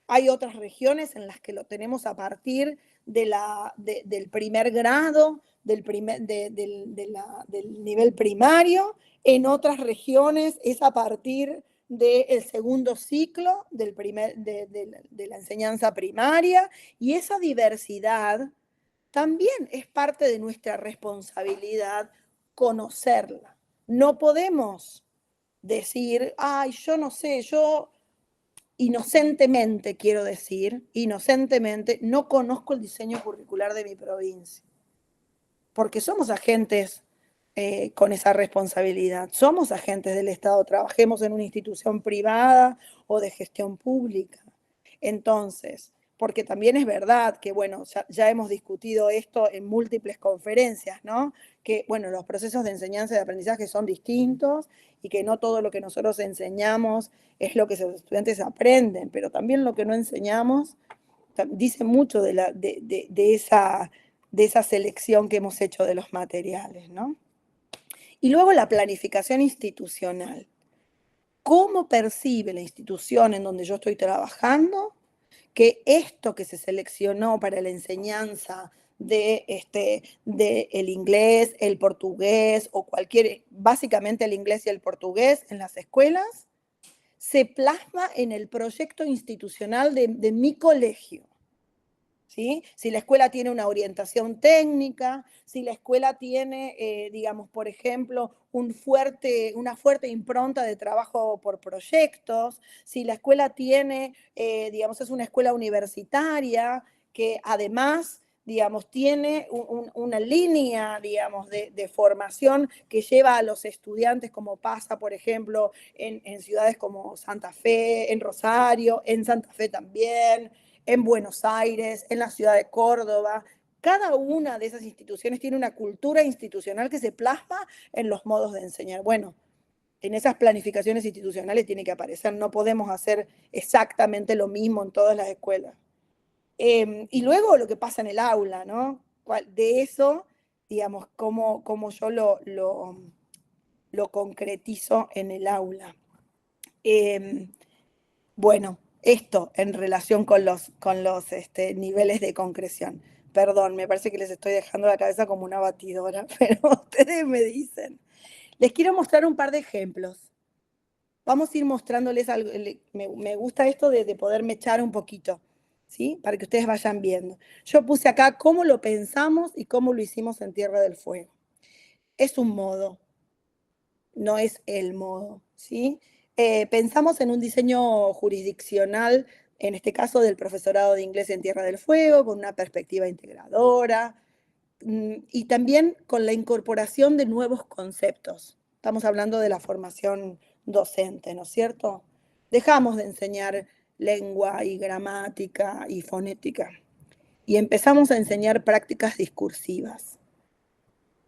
Hay otras regiones en las que lo tenemos a partir del primer grado, del nivel primario. En otras regiones es a partir del segundo ciclo de la enseñanza primaria. Y esa diversidad también es parte de nuestra responsabilidad conocerla. No podemos decir, ay, yo no sé, yo inocentemente, quiero decir, inocentemente, no conozco el diseño curricular de mi provincia. Porque somos agentes con esa responsabilidad. Somos agentes del Estado, trabajemos en una institución privada o de gestión pública. Entonces, porque también es verdad que, bueno, ya hemos discutido esto en múltiples conferencias, ¿no? Que, bueno, los procesos de enseñanza y de aprendizaje son distintos y que no todo lo que nosotros enseñamos es lo que los estudiantes aprenden, pero también lo que no enseñamos dice mucho de esa selección que hemos hecho de los materiales, ¿no? Y luego la planificación institucional. ¿Cómo percibe la institución en donde yo estoy trabajando que esto que se seleccionó para la enseñanza de el inglés, el portugués o básicamente el inglés y el portugués en las escuelas, se plasma en el proyecto institucional de mi colegio? ¿Sí? Si la escuela tiene una orientación técnica, si la escuela tiene, digamos, por ejemplo, una fuerte impronta de trabajo por proyectos, si la escuela tiene, digamos, es una escuela universitaria que además, digamos, tiene una línea, digamos, de formación que lleva a los estudiantes, como pasa, por ejemplo, en ciudades como Santa Fe, en Rosario, en Santa Fe también, en Buenos Aires, en la ciudad de Córdoba. Cada una de esas instituciones tiene una cultura institucional que se plasma en los modos de enseñar. Bueno, en esas planificaciones institucionales tiene que aparecer, no podemos hacer exactamente lo mismo en todas las escuelas. Y luego lo que pasa en el aula, ¿no? De eso, digamos, cómo yo lo concretizo en el aula. Bueno, esto en relación con los niveles de concreción. Perdón, me parece que les estoy dejando la cabeza como una batidora, pero ustedes me dicen. Les quiero mostrar un par de ejemplos. Vamos a ir mostrándoles algo. Me gusta esto de poderme echar un poquito, ¿sí? Para que ustedes vayan viendo. Yo puse acá cómo lo pensamos y cómo lo hicimos en Tierra del Fuego. Es un modo, no es el modo, ¿sí? Pensamos en un diseño jurisdiccional, en este caso del profesorado de inglés en Tierra del Fuego, con una perspectiva integradora y también con la incorporación de nuevos conceptos. Estamos hablando de la formación docente, ¿no es cierto? Dejamos de enseñar lengua y gramática y fonética y empezamos a enseñar prácticas discursivas.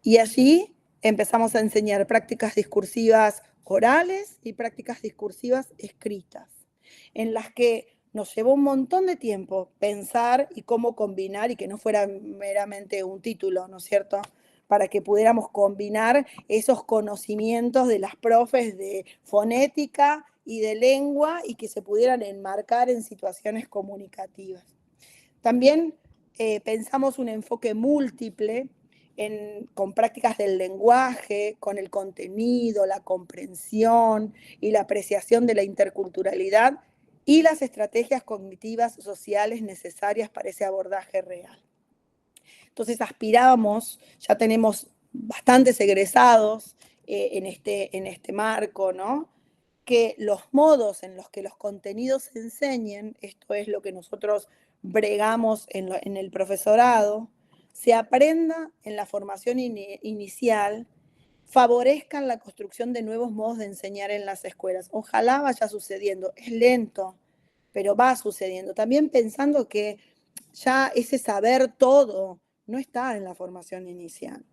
Y allí empezamos a enseñar prácticas discursivas orales y prácticas discursivas escritas, en las que nos llevó un montón de tiempo pensar y cómo combinar y que no fuera meramente un título, ¿no es cierto? Para que pudiéramos combinar esos conocimientos de las profes de fonética y de lengua y que se pudieran enmarcar en situaciones comunicativas. También pensamos un enfoque múltiple con prácticas del lenguaje, con el contenido, la comprensión y la apreciación de la interculturalidad y las estrategias cognitivas sociales necesarias para ese abordaje real. Entonces aspirábamos, ya tenemos bastantes egresados en este marco, ¿no? Que los modos en los que los contenidos se enseñen, esto es lo que nosotros bregamos en el profesorado, se aprenda en la formación inicial favorezcan la construcción de nuevos modos de enseñar en las escuelas. Ojalá vaya sucediendo, es lento, pero va sucediendo. También pensando que ya ese saber todo no está en la formación inicial,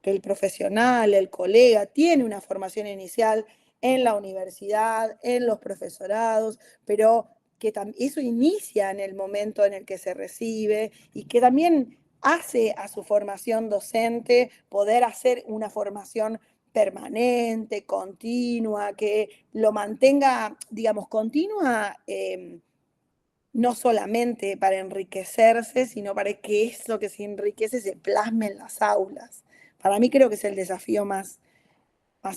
que el profesional, el colega, tiene una formación inicial en la universidad, en los profesorados, pero que eso inicia en el momento en el que se recibe y que también hace a su formación docente poder hacer una formación permanente, continua, que lo mantenga, digamos, continua, no solamente para enriquecerse, sino para que eso que se enriquece se plasme en las aulas. Para mí creo que es el desafío más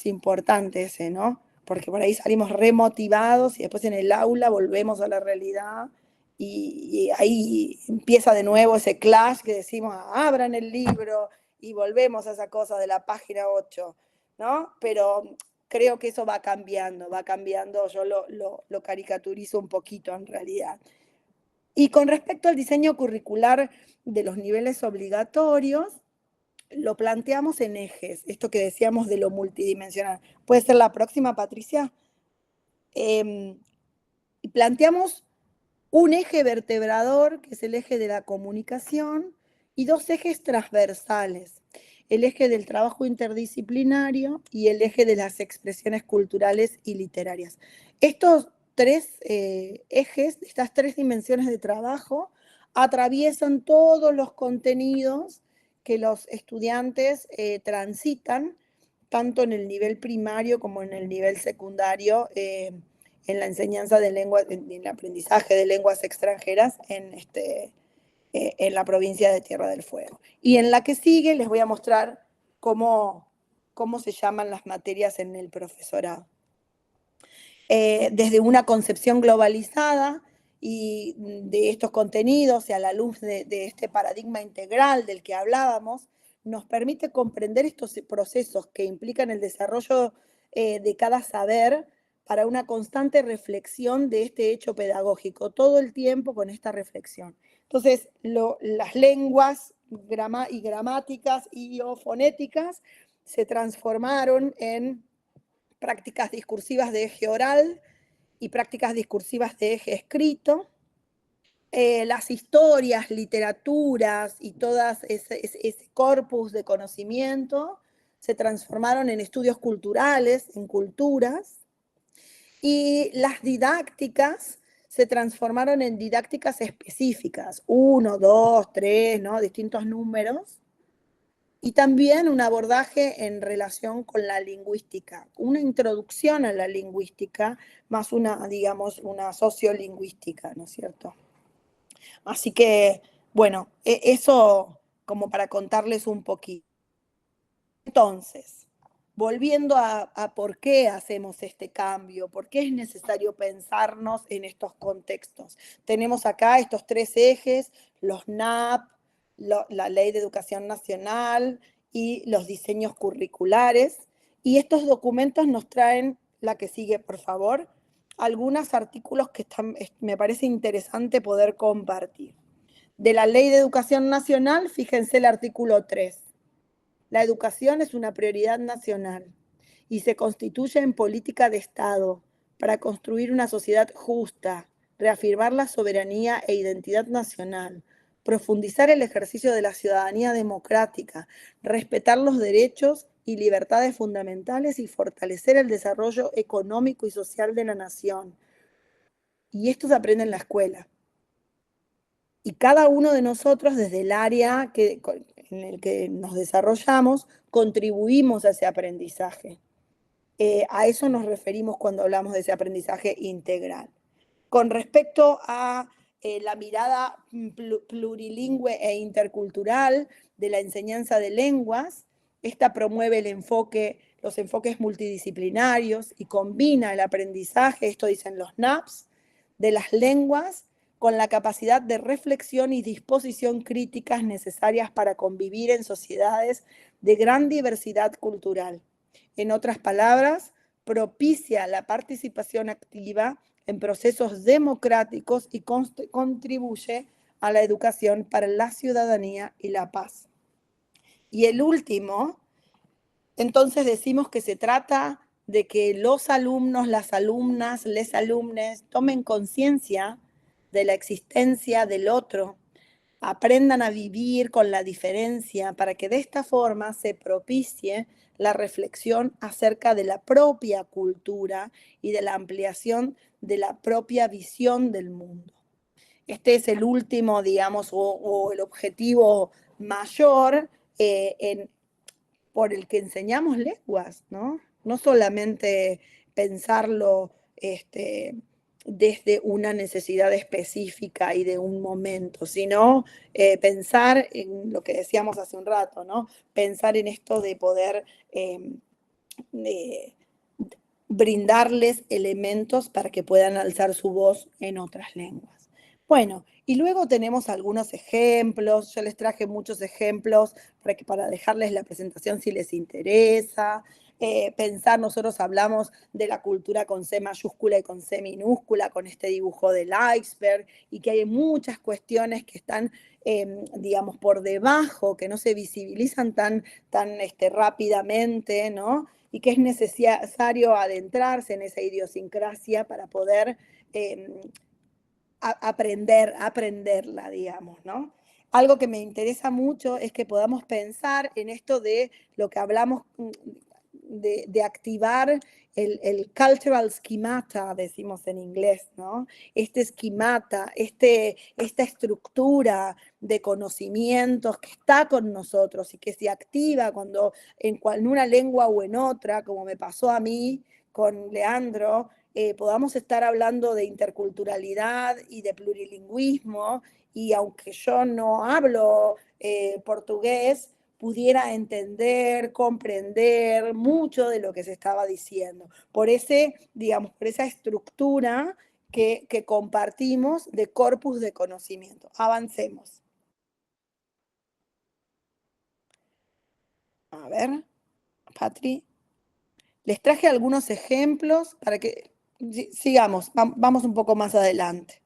importante ese, ¿no? Porque por ahí salimos remotivados y después en el aula volvemos a la realidad y ahí empieza de nuevo ese clash que decimos, abran el libro y volvemos a esa cosa de la página 8, ¿no? Pero creo que eso va cambiando, yo lo caricaturizo un poquito en realidad. Y con respecto al diseño curricular de los niveles obligatorios, lo planteamos en ejes, esto que decíamos de lo multidimensional. ¿Puede ser la próxima, Patricia? Planteamos un eje vertebrador, que es el eje de la comunicación, y dos ejes transversales, el eje del trabajo interdisciplinario y el eje de las expresiones culturales y literarias. Estos tres ejes, estas tres dimensiones de trabajo, atraviesan todos los contenidos que los estudiantes transitan, tanto en el nivel primario como en el nivel secundario, en la enseñanza de lenguas, en el aprendizaje de lenguas extranjeras en la provincia de Tierra del Fuego. Y en la que sigue les voy a mostrar cómo se llaman las materias en el profesorado. Desde una concepción globalizada y de estos contenidos y a la luz de este paradigma integral del que hablábamos, nos permite comprender estos procesos que implican el desarrollo de cada saber para una constante reflexión de este hecho pedagógico, todo el tiempo con esta reflexión. Entonces, las lenguas y gramáticas y fonéticas se transformaron en prácticas discursivas de eje oral y prácticas discursivas de eje escrito. Las historias, literaturas y todo ese corpus de conocimiento se transformaron en estudios culturales, en culturas, y las didácticas se transformaron en didácticas específicas, 1, 2, 3, ¿no? Distintos números, y también un abordaje en relación con la lingüística, una introducción a la lingüística, más digamos, una sociolingüística, ¿no es cierto? Así que, bueno, eso como para contarles un poquito. Entonces, volviendo a por qué hacemos este cambio, por qué es necesario pensarnos en estos contextos. Tenemos acá estos tres ejes, los NAP, la Ley de Educación Nacional y los diseños curriculares. Y estos documentos nos traen, la que sigue, por favor, algunos artículos que me parece interesante poder compartir. De la Ley de Educación Nacional, fíjense el artículo 3. La educación es una prioridad nacional y se constituye en política de Estado para construir una sociedad justa, reafirmar la soberanía e identidad nacional, profundizar el ejercicio de la ciudadanía democrática, respetar los derechos y libertades fundamentales y fortalecer el desarrollo económico y social de la nación. Y esto se aprende en la escuela. Y cada uno de nosotros, desde el área en el que nos desarrollamos, contribuimos a ese aprendizaje. A eso nos referimos cuando hablamos de ese aprendizaje integral. Con respecto a la mirada plurilingüe e intercultural de la enseñanza de lenguas, esta promueve los enfoques multidisciplinarios y combina el aprendizaje, esto dicen los NAPs, de las lenguas con la capacidad de reflexión y disposición críticas necesarias para convivir en sociedades de gran diversidad cultural. En otras palabras, propicia la participación activa en procesos democráticos y contribuye a la educación para la ciudadanía y la paz. Y el último, Entonces decimos que se trata de que los alumnos, las alumnas, les alumnes tomen conciencia de la existencia del otro, aprendan a vivir con la diferencia para que de esta forma se propicie la reflexión acerca de la propia cultura y de la ampliación de la propia visión del mundo. Este es el último, digamos, o el objetivo mayor por el que enseñamos lenguas, ¿no? No solamente pensarlo desde una necesidad específica y de un momento, sino pensar en lo que decíamos hace un rato, ¿no? Pensar en esto de poder brindarles elementos para que puedan alzar su voz en otras lenguas. Bueno, y luego tenemos algunos ejemplos. Yo les traje muchos ejemplos para dejarles la presentación si les interesa. Pensar, nosotros hablamos de la cultura con C mayúscula y con C minúscula, con este dibujo del iceberg, y que hay muchas cuestiones que están, digamos, por debajo, que no se visibilizan tan rápidamente, ¿no? Y que es necesario adentrarse en esa idiosincrasia para poder aprenderla, digamos, ¿no? Algo que me interesa mucho es que podamos pensar en esto de lo que hablamos de activar el cultural schemata, decimos en inglés, ¿no? Este esquemata, esta estructura de conocimientos que está con nosotros y que se activa cuando en una lengua o en otra, como me pasó a mí con Leandro, podamos estar hablando de interculturalidad y de plurilingüismo, y aunque yo no hablo portugués, pudiera entender, comprender mucho de lo que se estaba diciendo. Por esa estructura que compartimos de corpus de conocimiento. Avancemos. A ver, Patri. Les traje algunos ejemplos para que sigamos, vamos un poco más adelante.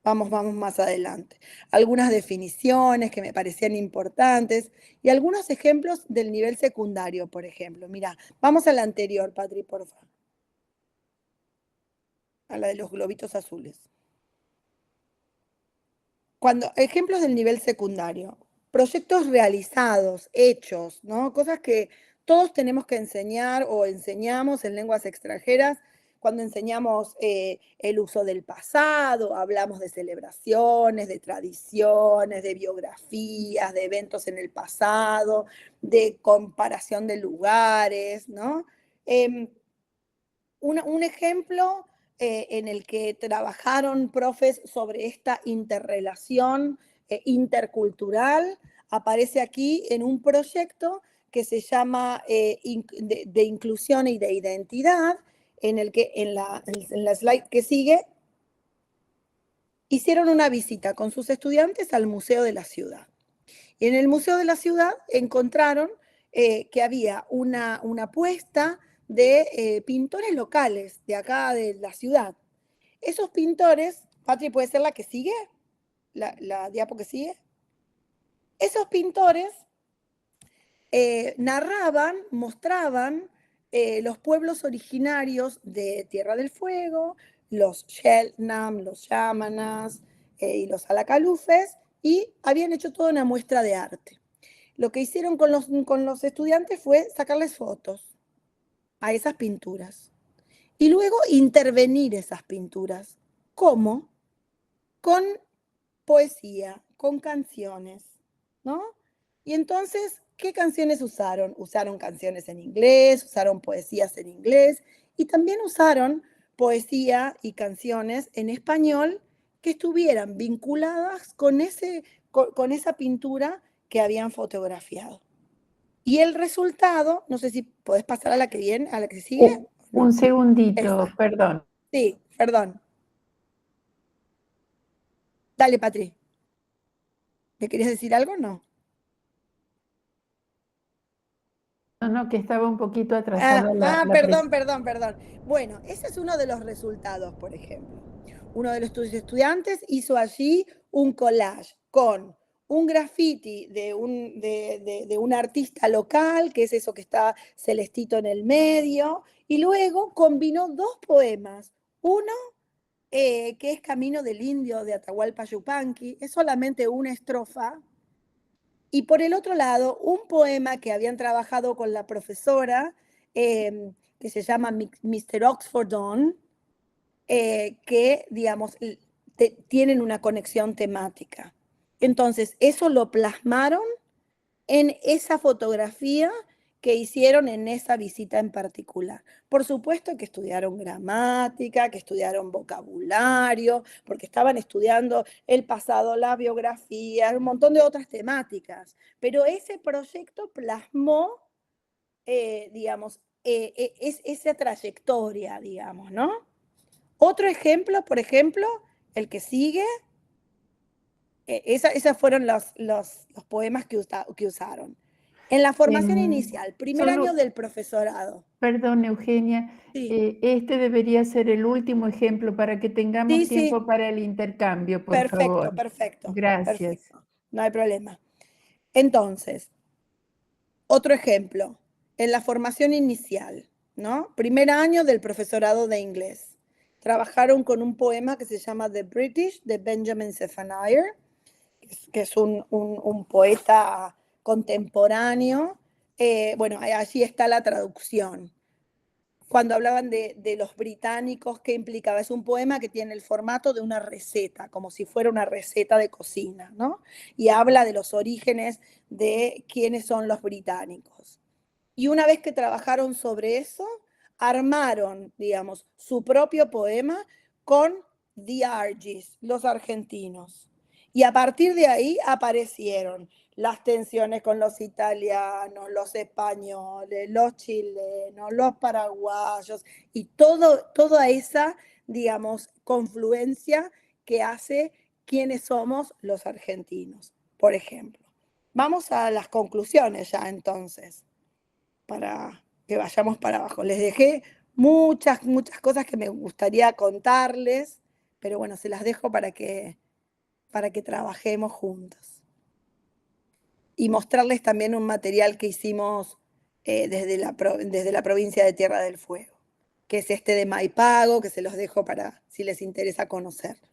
Vamos más adelante. Algunas definiciones que me parecían importantes y algunos ejemplos del nivel secundario, por ejemplo. Mira, vamos a la anterior, Patri, por favor. A la de los globitos azules. Ejemplos del nivel secundario. Proyectos realizados, hechos, ¿no? Cosas que todos tenemos que enseñar o enseñamos en lenguas extranjeras. Cuando enseñamos el uso del pasado, hablamos de celebraciones, de tradiciones, de biografías, de eventos en el pasado, de comparación de lugares, ¿no? Un ejemplo en el que trabajaron profes sobre esta interrelación intercultural aparece aquí en un proyecto que se llama de inclusión y de identidad, en el que en la slide que sigue hicieron una visita con sus estudiantes al Museo de la Ciudad. Y en el Museo de la Ciudad encontraron que había una puesta de pintores locales de acá de la ciudad. Esos pintores, Patri, ¿puede ser la que sigue? La diapo que sigue. Esos pintores narraban, mostraban los pueblos originarios de Tierra del Fuego, los Selknam, los Yámanas y los Alacalufes, y habían hecho toda una muestra de arte. Lo que hicieron con los estudiantes fue sacarles fotos a esas pinturas y luego intervenir esas pinturas. ¿Cómo? Con poesía, con canciones, ¿no? Y entonces, ¿qué canciones usaron? Usaron canciones en inglés, usaron poesías en inglés y también usaron poesía y canciones en español que estuvieran vinculadas con esa pintura que habían fotografiado. Y el resultado, no sé si podés pasar a la que viene, a la que sigue. Un segundito, esa. Perdón. Sí, perdón. Dale, Patri. ¿Me querías decir algo o no? No, que estaba un poquito atrasada perdón. Bueno, ese es uno de los resultados, por ejemplo. Uno de los estudiantes hizo allí un collage con un graffiti de un artista local, que es eso que está celestito en el medio, y luego combinó dos poemas. Uno, que es Camino del Indio de Atahualpa Yupanqui, es solamente una estrofa, y por el otro lado, un poema que habían trabajado con la profesora, que se llama Mr. Oxfordon, que, digamos, tienen una conexión temática. Entonces, eso lo plasmaron en esa fotografía que hicieron en esa visita en particular. Por supuesto que estudiaron gramática, que estudiaron vocabulario, porque estaban estudiando el pasado, la biografía, un montón de otras temáticas. Pero ese proyecto plasmó, digamos, esa trayectoria, digamos, ¿no? Otro ejemplo, por ejemplo, el que sigue, esos fueron los poemas que usaron. En la formación inicial, primer año del profesorado. Perdón, Eugenia, Sí. este debería ser el último ejemplo para que tengamos Sí, tiempo sí. para el intercambio, por Perfecto, favor. perfecto. Gracias. Perfecto. No hay problema. Entonces, otro ejemplo, en la formación inicial, ¿no? Primer año del profesorado de inglés. Trabajaron con un poema que se llama The British, de Benjamin Zephaniah, que es un poeta contemporáneo. Bueno, allí está la traducción. Cuando hablaban de los británicos, ¿qué implicaba? Es un poema que tiene el formato de una receta, como si fuera una receta de cocina, ¿no? Y habla de los orígenes de quiénes son los británicos. Y una vez que trabajaron sobre eso, armaron, digamos, su propio poema con the Argies, los argentinos. Y a partir de ahí aparecieron las tensiones con los italianos, los españoles, los chilenos, los paraguayos y toda esa, digamos, confluencia que hace quiénes somos los argentinos, por ejemplo. Vamos a las conclusiones ya entonces, para que vayamos para abajo. Les dejé muchas cosas que me gustaría contarles, pero bueno, se las dejo para que trabajemos juntos. Y mostrarles también un material que hicimos desde la provincia de Tierra del Fuego, que es este de Maipago, que se los dejo para si les interesa conocerlo.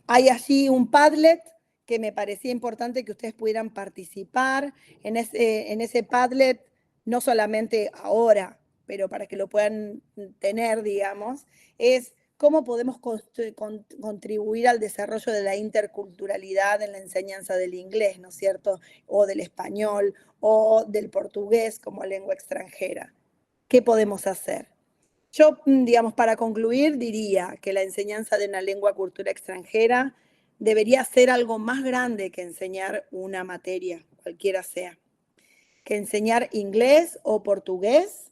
Hay allí un Padlet que me parecía importante que ustedes pudieran participar en ese Padlet, no solamente ahora, pero para que lo puedan tener, digamos, es cómo podemos contribuir al desarrollo de la interculturalidad en la enseñanza del inglés, ¿no es cierto? O del español, o del portugués como lengua extranjera. ¿Qué podemos hacer? Yo, digamos, para concluir, diría que la enseñanza de una lengua cultura extranjera debería ser algo más grande que enseñar una materia, cualquiera sea. Que enseñar inglés o portugués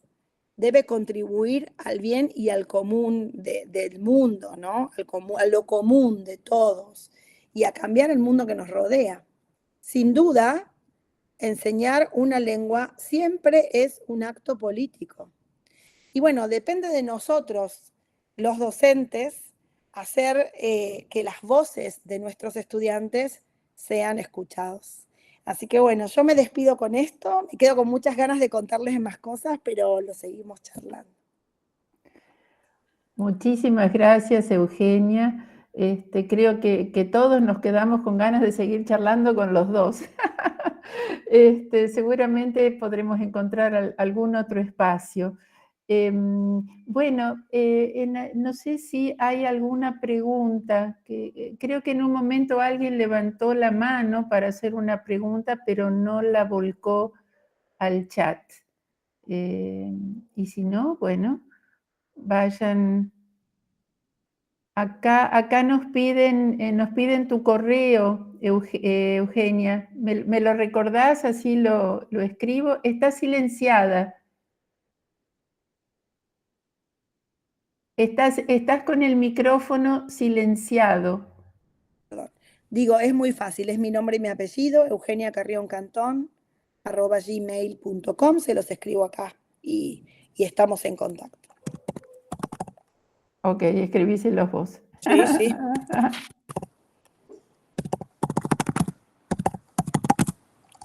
debe contribuir al bien y al común del mundo, ¿no? A lo común de todos y a cambiar el mundo que nos rodea. Sin duda, enseñar una lengua siempre es un acto político. Y bueno, depende de nosotros, los docentes, hacer que las voces de nuestros estudiantes sean escuchados. Así que bueno, yo me despido con esto, me quedo con muchas ganas de contarles más cosas, pero lo seguimos charlando. Muchísimas gracias, Eugenia. Creo que todos nos quedamos con ganas de seguir charlando con los dos. Seguramente podremos encontrar algún otro espacio. Bueno, no sé si hay alguna pregunta. Creo que en un momento alguien levantó la mano para hacer una pregunta, pero no la volcó al chat. Y si no, bueno, vayan. Acá nos piden tu correo, Eugenia. ¿Me lo recordás? Así lo escribo. Está silenciada. Estás con el micrófono silenciado. Perdón. Digo, es muy fácil, es mi nombre y mi apellido, Eugenia Carrión Cantón, @gmail.com, se los escribo acá y estamos en contacto. Ok, escribíselos vos. Sí, sí.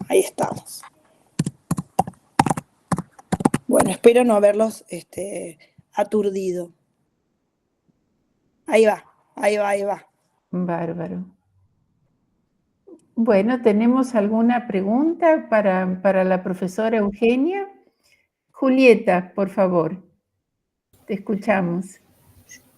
ahí estamos. Bueno, espero no haberlos aturdido. Ahí va, ahí va, ahí va. Bárbaro. Bueno, ¿tenemos alguna pregunta para la profesora Eugenia? Julieta, por favor, te escuchamos.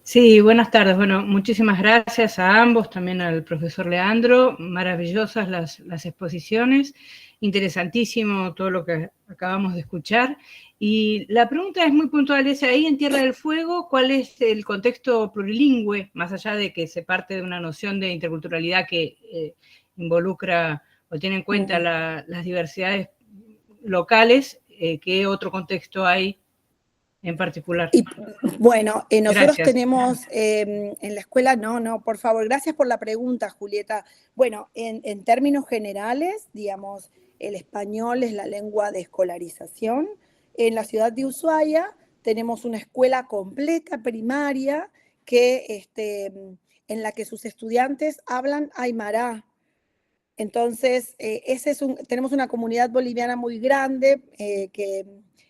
Sí, buenas tardes. Bueno, muchísimas gracias a ambos, también al profesor Leandro. Maravillosas las exposiciones, interesantísimo todo lo que acabamos de escuchar. Y la pregunta es muy puntual, es ahí en Tierra del Fuego, ¿cuál es el contexto plurilingüe, más allá de que se parte de una noción de interculturalidad que involucra o tiene en cuenta las diversidades locales? ¿Qué otro contexto hay en particular? Y bueno, nosotros Gracias. tenemos en la escuela, no, por favor, gracias por la pregunta, Julieta. Bueno, en términos generales, digamos, el español es la lengua de escolarización. En la ciudad de Ushuaia tenemos una escuela completa primaria que, en la que sus estudiantes hablan aymara. Entonces, tenemos una comunidad boliviana muy grande que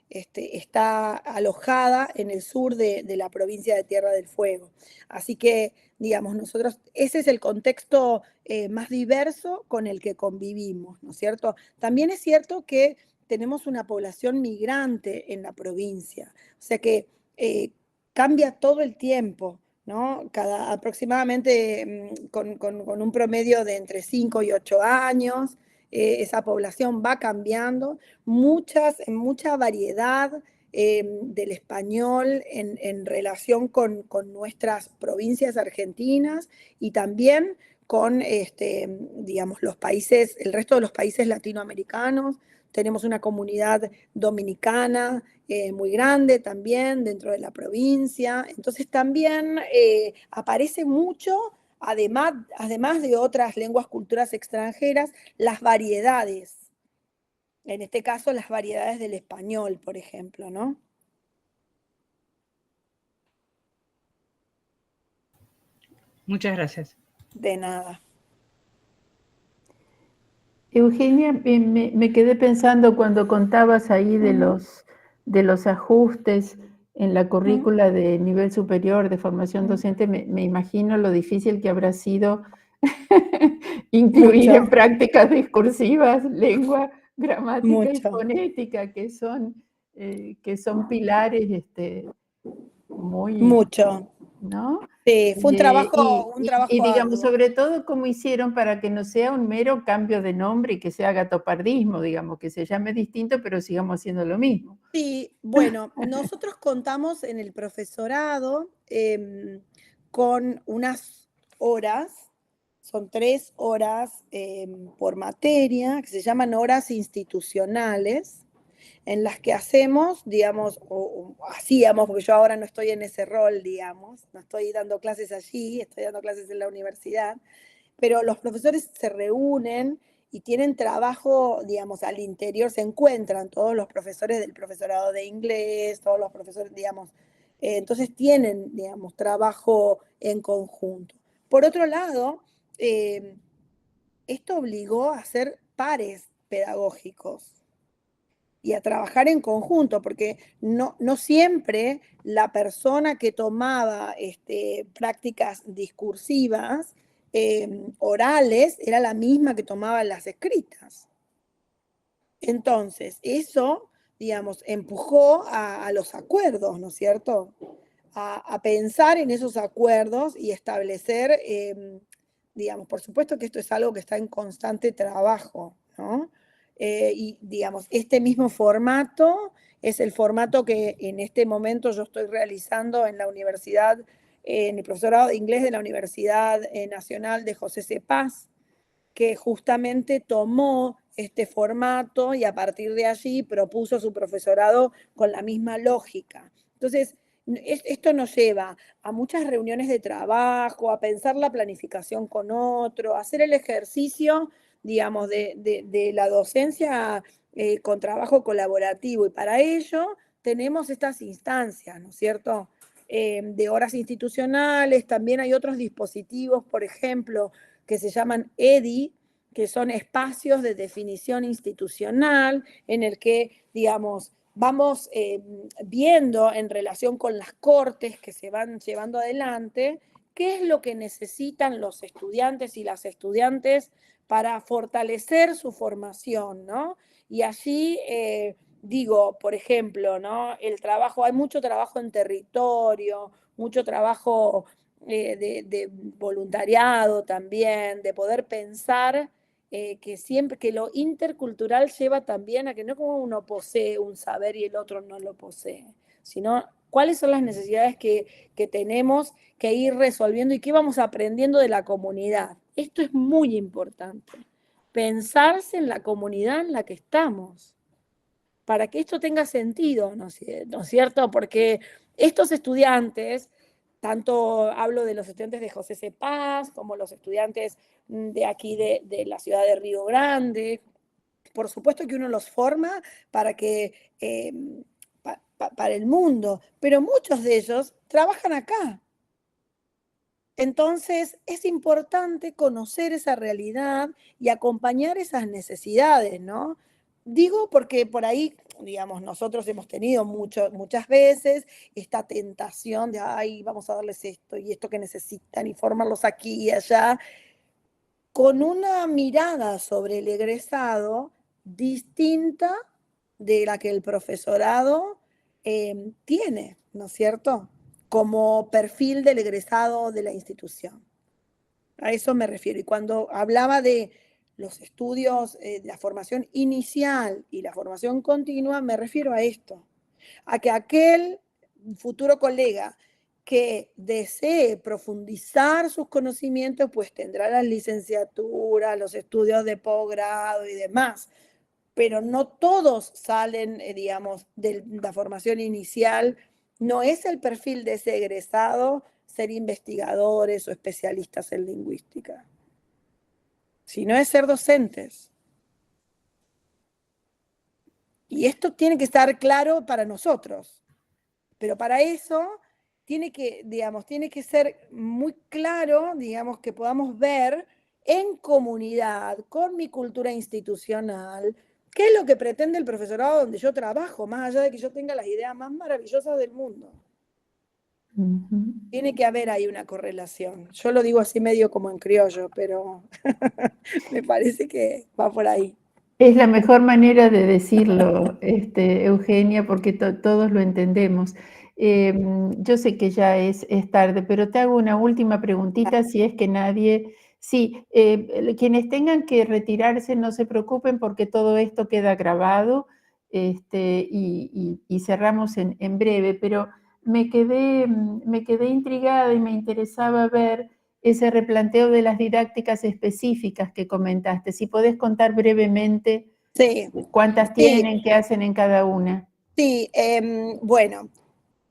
está alojada en el sur de la provincia de Tierra del Fuego. Así que, digamos, nosotros, ese es el contexto más diverso con el que convivimos, ¿no es cierto? También es cierto que tenemos una población migrante en la provincia, o sea que cambia todo el tiempo, ¿no? Aproximadamente con un promedio de entre 5 y 8 años, esa población va cambiando, mucha variedad del español en relación con nuestras provincias argentinas y también con, digamos, los países, el resto de los países latinoamericanos. Tenemos una comunidad dominicana muy grande también dentro de la provincia. Entonces también aparece mucho, además de otras lenguas, culturas extranjeras, las variedades. En este caso, las variedades del español, por ejemplo, ¿no? Muchas gracias. De nada. Eugenia, me quedé pensando cuando contabas ahí de los ajustes en la currícula de nivel superior de formación docente, me imagino lo difícil que habrá sido incluir Mucho. en prácticas discursivas lengua, gramática y Mucho. fonética, que son pilares muy, Mucho. ¿no? Sí, fue un trabajo Y digamos, arduo. sobre todo, ¿cómo hicieron para que no sea un mero cambio de nombre y que sea gatopardismo, digamos, que se llame distinto, pero sigamos haciendo lo mismo? Sí, bueno, nosotros contamos en el profesorado con unas horas, son 3 horas por materia, que se llaman horas institucionales, en las que hacemos, digamos, o hacíamos, porque yo ahora no estoy en ese rol, digamos, no estoy dando clases allí, estoy dando clases en la universidad, pero los profesores se reúnen y tienen trabajo, digamos, al interior, se encuentran todos los profesores del profesorado de inglés, todos los profesores, digamos, entonces tienen, digamos, trabajo en conjunto. Por otro lado, esto obligó a hacer pares pedagógicos y a trabajar en conjunto, porque no siempre la persona que tomaba prácticas discursivas orales era la misma que tomaba las escritas. Entonces, eso, digamos, empujó a los acuerdos, ¿no es cierto? A pensar en esos acuerdos y establecer, digamos, por supuesto que esto es algo que está en constante trabajo, ¿no? Y digamos, este mismo formato es el formato que en este momento yo estoy realizando en la universidad, en el profesorado de inglés de la Universidad Nacional de José C. Paz, que justamente tomó este formato y a partir de allí propuso su profesorado con la misma lógica. Entonces, esto nos lleva a muchas reuniones de trabajo, a pensar la planificación con otro, a hacer el ejercicio, digamos, de la docencia con trabajo colaborativo. Y para ello tenemos estas instancias, ¿no es cierto? De horas institucionales, también hay otros dispositivos, por ejemplo, que se llaman EDI, que son espacios de definición institucional en el que, digamos, vamos viendo en relación con las cortes que se van llevando adelante, qué es lo que necesitan los estudiantes y las estudiantes para fortalecer su formación, ¿no? Y allí, digo, por ejemplo, ¿no? El trabajo, hay mucho trabajo en territorio, mucho trabajo de voluntariado también, de poder pensar que siempre, que lo intercultural lleva también a que no como uno posee un saber y el otro no lo posee, sino cuáles son las necesidades que tenemos que ir resolviendo y qué vamos aprendiendo de la comunidad. Esto es muy importante. Pensarse en la comunidad en la que estamos, para que esto tenga sentido, ¿no es cierto? Porque estos estudiantes, tanto hablo de los estudiantes de José C. Paz, como los estudiantes de aquí de la ciudad de Río Grande, por supuesto que uno los forma para que para el mundo, pero muchos de ellos trabajan acá. Entonces, es importante conocer esa realidad y acompañar esas necesidades, ¿no? Digo porque por ahí, digamos, nosotros hemos tenido muchas veces esta tentación de, ay, vamos a darles esto y esto que necesitan y formarlos aquí y allá, con una mirada sobre el egresado distinta de la que el profesorado tiene, ¿no es cierto? Como perfil del egresado de la institución. A eso me refiero. Y cuando hablaba de los estudios, la formación inicial y la formación continua, me refiero a esto, a que aquel futuro colega que desee profundizar sus conocimientos, pues tendrá las licenciaturas, los estudios de posgrado y demás. Pero no todos salen, digamos, de la formación inicial. No es el perfil de ese egresado ser investigadores o especialistas en lingüística, sino es ser docentes. Y esto tiene que estar claro para nosotros. Pero para eso tiene que, digamos, tiene que ser muy claro, digamos, que podamos ver en comunidad, con mi cultura institucional, qué es lo que pretende el profesorado donde yo trabajo, más allá de que yo tenga las ideas más maravillosas del mundo. Tiene que haber ahí una correlación. Yo lo digo así medio como en criollo, pero me parece que va por ahí. Es la mejor manera de decirlo, Eugenia, porque todos lo entendemos. Yo sé que ya es tarde, pero te hago una última preguntita, si es que nadie... Sí, quienes tengan que retirarse, no se preocupen porque todo esto queda grabado y cerramos en breve, pero me quedé intrigada y me interesaba ver ese replanteo de las didácticas específicas que comentaste. Si podés contar brevemente cuántas tienen, qué hacen en cada una. Sí, bueno,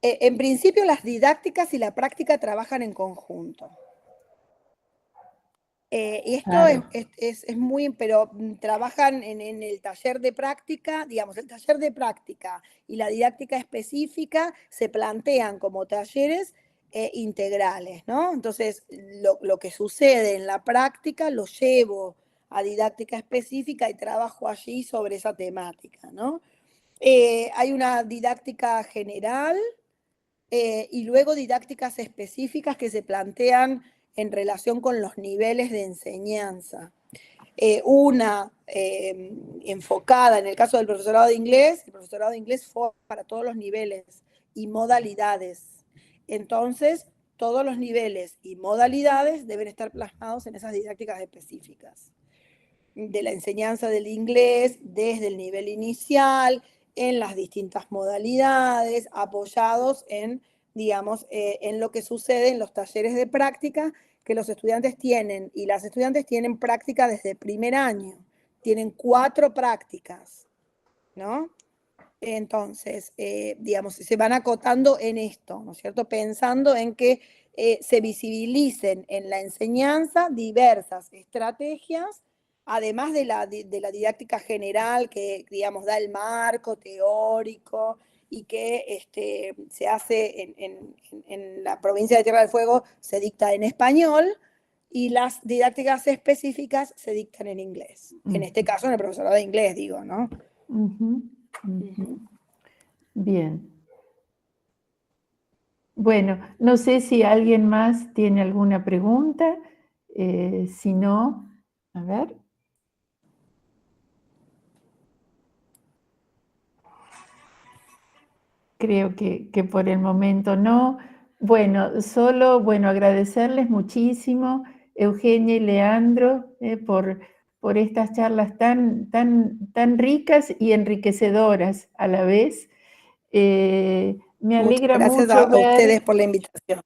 en principio las didácticas y la práctica trabajan en conjunto. Y esto claro. es muy, pero trabajan en el taller de práctica, digamos, el taller de práctica y la didáctica específica se plantean como talleres integrales, ¿no? Entonces, lo que sucede en la práctica lo llevo a didáctica específica y trabajo allí sobre esa temática, ¿no? Hay una didáctica general y luego didácticas específicas que se plantean en relación con los niveles de enseñanza. Una enfocada en el caso del profesorado de inglés, el profesorado de inglés fue para todos los niveles y modalidades. Entonces, todos los niveles y modalidades deben estar plasmados en esas didácticas específicas. De la enseñanza del inglés desde el nivel inicial, en las distintas modalidades, apoyados en, digamos, en lo que sucede en los talleres de práctica que los estudiantes tienen, y las estudiantes tienen práctica desde primer año, tienen 4 prácticas, ¿no? Entonces, digamos, se van acotando en esto, ¿no es cierto? Pensando en que se visibilicen en la enseñanza diversas estrategias, además de la didáctica general que, digamos, da el marco teórico y que se hace en la provincia de Tierra del Fuego, se dicta en español, y las didácticas específicas se dictan en inglés. En este caso, en el profesorado de inglés, digo, ¿no? Bien. Bueno, no sé si alguien más tiene alguna pregunta. Si no, a ver. Creo que por el momento no. Bueno, solo agradecerles muchísimo, Eugenia y Leandro, por estas charlas tan ricas y enriquecedoras a la vez. Me alegra Muchas gracias mucho a ustedes por la invitación.